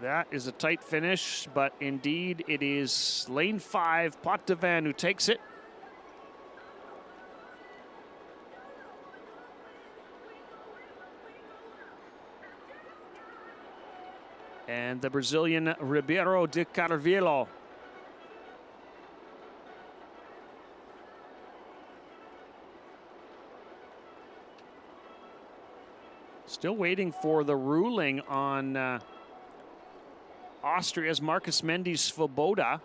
That is a tight finish, but indeed it is lane 5, Potvin, who takes it. And the Brazilian Ribeiro de Carvillo. Still waiting for the ruling on Austria's Marcus Mendes Svoboda.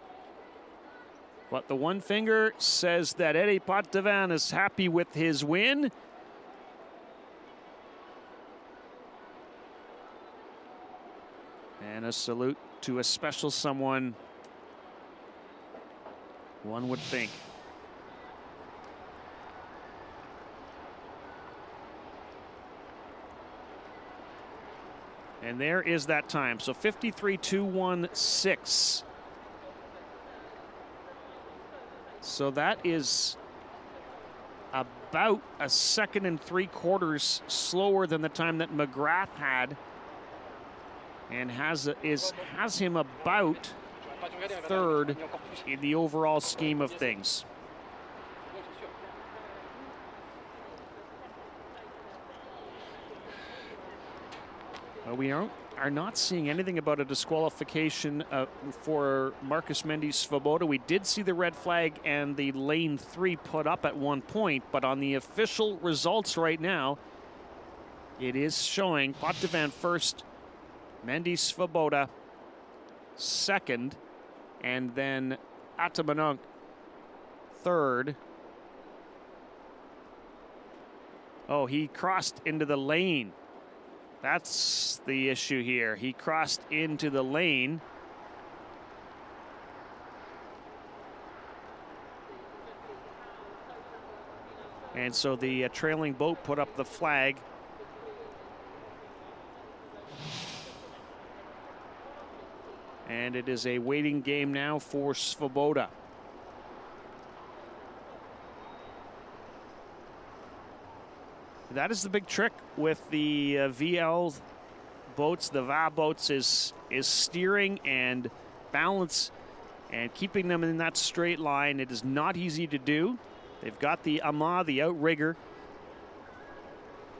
But the one finger says that Eddie Potvin is happy with his win. And a salute to a special someone, one would think. And there is that time. So 53.216. So that is about a 2 3/4 slower than the time that McGrath had, and has him about 3rd in the overall scheme of things. Well, we are not seeing anything about a disqualification for Marcus Mendes Svoboda. We did see the red flag and the lane 3 put up at one point, but on the official results right now, it is showing Potvin first, Mendes Svoboda second, and then Atamanunk third. Oh, he crossed into the lane. That's the issue here. He crossed into the lane. And so the trailing boat put up the flag. And it is a waiting game now for Svoboda. That is the big trick with the VL boats, the VA boats, is steering and balance and keeping them in that straight line. It is not easy to do. They've got the AMA, the outrigger,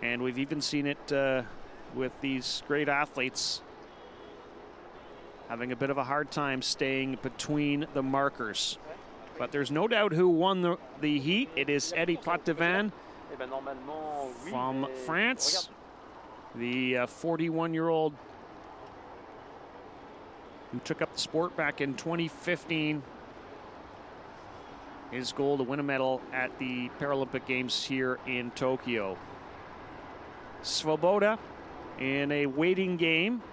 and we've even seen it with these great athletes having a bit of a hard time staying between the markers. But there's no doubt who won the heat. It is Eddie Potvin from France, the 41-year-old who took up the sport back in 2015. His goal to win a medal at the Paralympic Games here in Tokyo. Svoboda in a waiting game.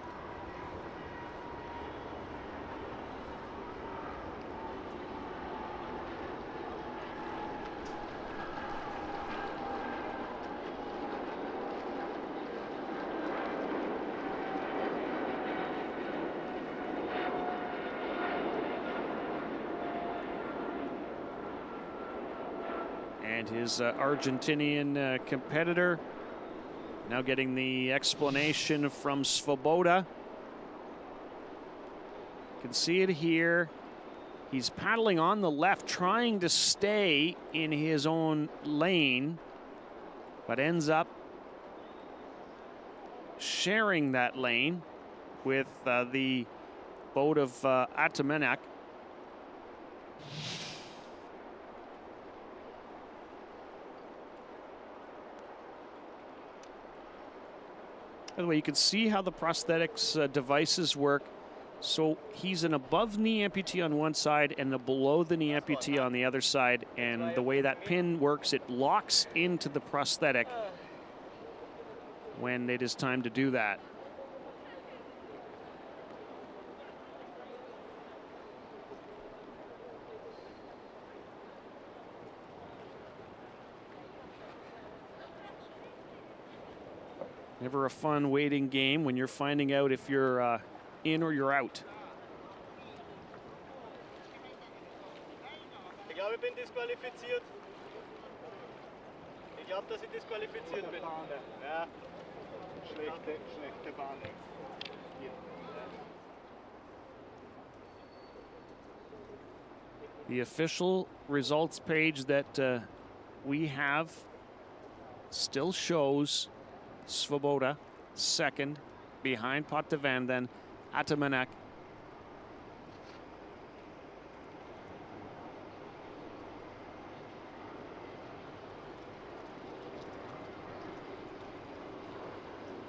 And his Argentinian competitor now getting the explanation from Svoboda. You can see it here. He's paddling on the left, trying to stay in his own lane, but ends up sharing that lane with the boat of Atamanak. By the way, you can see how the prosthetics devices work. So he's an above-knee amputee on one side and a below-the-knee amputee on the other side. And the way that pin works, it locks into the prosthetic when it is time to do that. Never a fun waiting game when you're finding out if you're in or you're out. Ich glaube, ich bin disqualifiziert. Ich glaube, dass ich disqualifiziert bin. Ja. Schlechte Bahn. Hier. The official results page that we have still shows Svoboda second, behind Potvin, then Atamanak.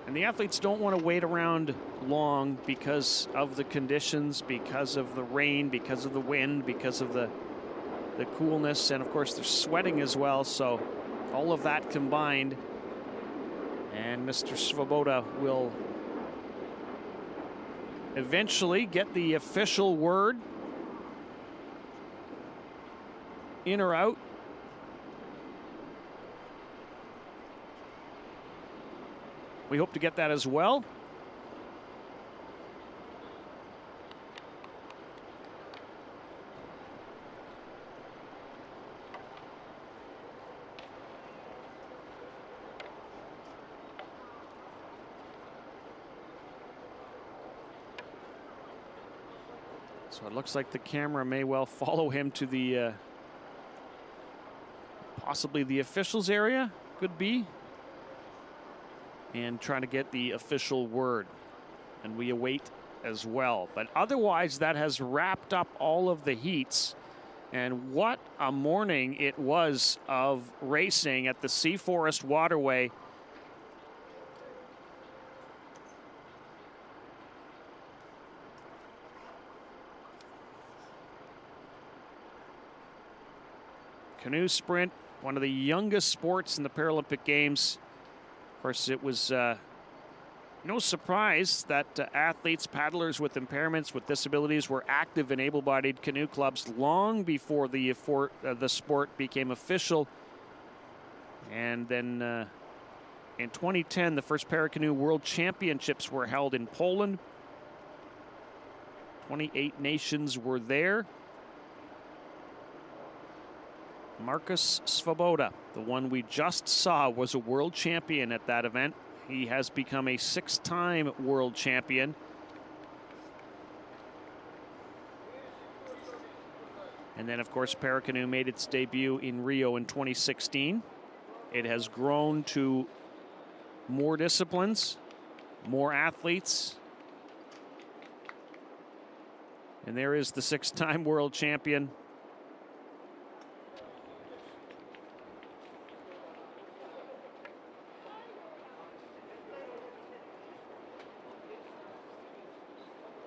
And the athletes don't want to wait around long because of the conditions, because of the rain, because of the wind, because of the coolness, and of course they're sweating as well, so all of that combined. And Mr. Svoboda will eventually get the official word. In or out. We hope to get that as well. So it looks like the camera may well follow him to the possibly the officials area, could be, and trying to get the official word. And we await as well. But otherwise, that has wrapped up all of the heats. And what a morning it was of racing at the Sea Forest Waterway. Canoe sprint, one of the youngest sports in the Paralympic Games. Of course, it was no surprise that athletes, paddlers with impairments, with disabilities were active in able-bodied canoe clubs long before the sport became official. And then in 2010, the first Paracanoe World Championships were held in Poland. 28 nations were there. Markus Svoboda, the one we just saw, was a world champion at that event. He has become a 6-time world champion. And then, of course, Paracanoe made its debut in Rio in 2016. It has grown to more disciplines, more athletes. And there is the 6-time world champion.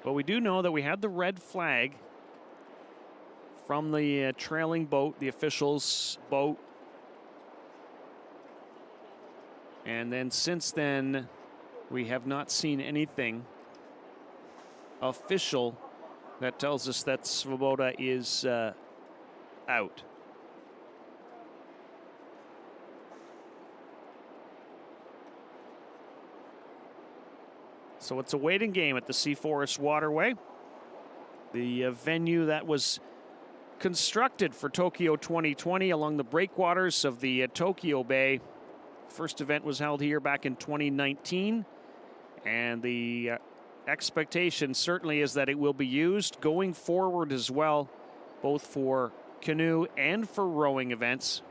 But we do know that we had the red flag from the trailing boat, the officials' boat. And then since then, we have not seen anything official that tells us that Svoboda is out. So it's a waiting game at the Sea Forest Waterway, the venue that was constructed for Tokyo 2020 along the breakwaters of the Tokyo Bay. First event was held here back in 2019, and the expectation certainly is that it will be used going forward as well, both for canoe and for rowing events.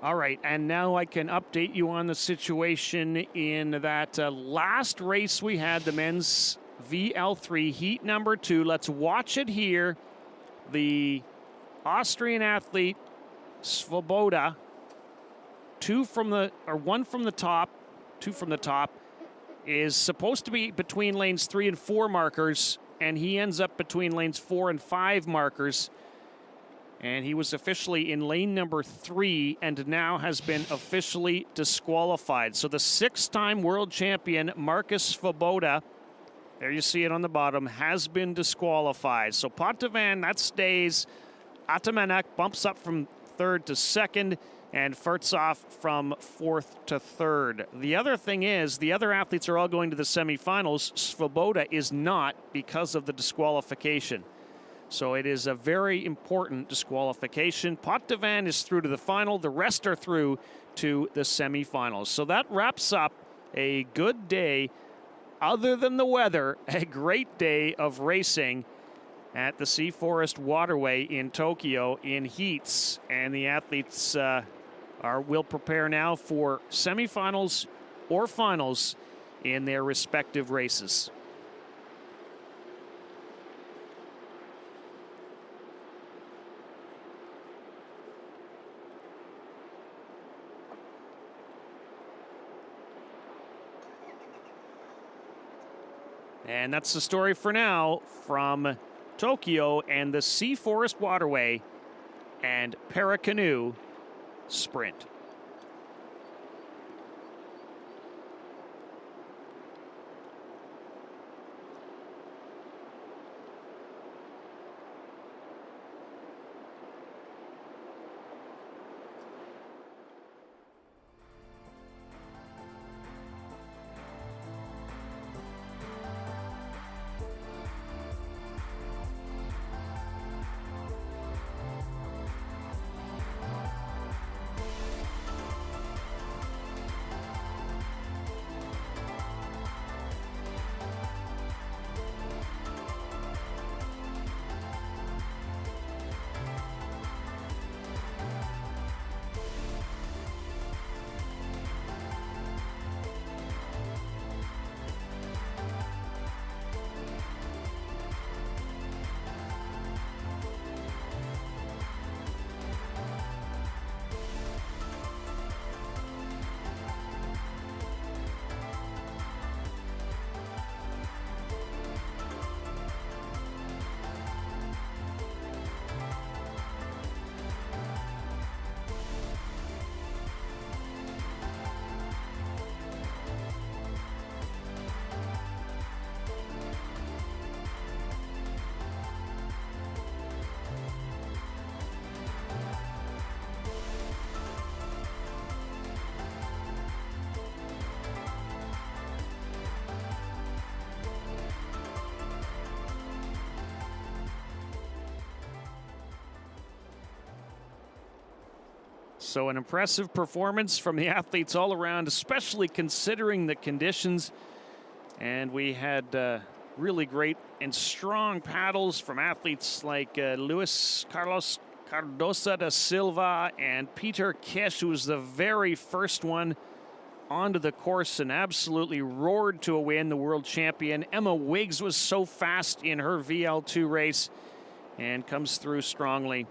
All right, and now I can update you on the situation in that last race we had, the men's VL3 heat number 2. Let's watch it here. The Austrian athlete Svoboda, one from the top, is supposed to be between lanes 3 and 4 markers, and he ends up between lanes 4 and 5 markers. And he was officially in lane number 3 and now has been officially disqualified. So the 6-time world champion, Marcus Svoboda, there you see it on the bottom, has been disqualified. So Potvin, that stays. Atamanak bumps up from 3rd to 2nd, and Furtsov from 4th to 3rd. The other thing is, the other athletes are all going to the semifinals. Svoboda is not because of the disqualification. So it is a very important disqualification. Potvin is through to the final. The rest are through to the semifinals. So that wraps up a good day. Other than the weather, a great day of racing at the Sea Forest Waterway in Tokyo in heats. And the athletes will prepare now for semifinals or finals in their respective races. And that's the story for now from Tokyo and the Sea Forest Waterway and Canoe sprint. So an impressive performance from the athletes all around, especially considering the conditions. And we had really great and strong paddles from athletes like Luis Carlos Cardosa da Silva and Peter Kish, who was the very first one onto the course and absolutely roared to a win, the world champion. Emma Wiggs was so fast in her VL2 race and comes through strongly.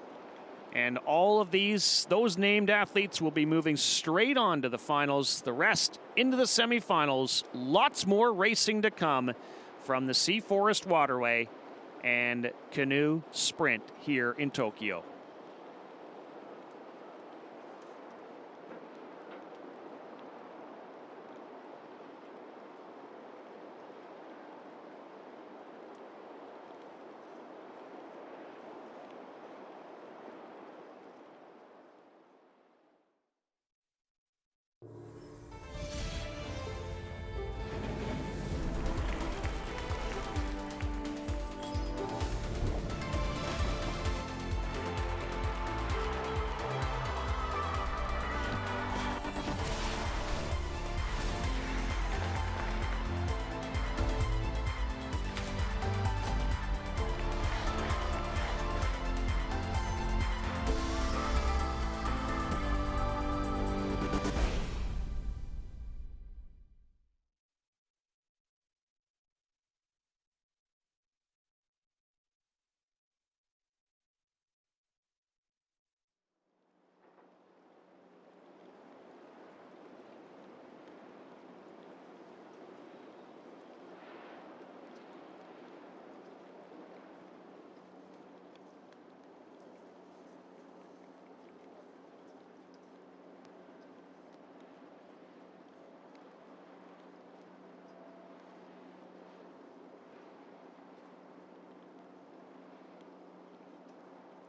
And all of those named athletes will be moving straight on to the finals, the rest into the semifinals. Lots more racing to come from the Sea Forest Waterway and Canoe Sprint here in Tokyo.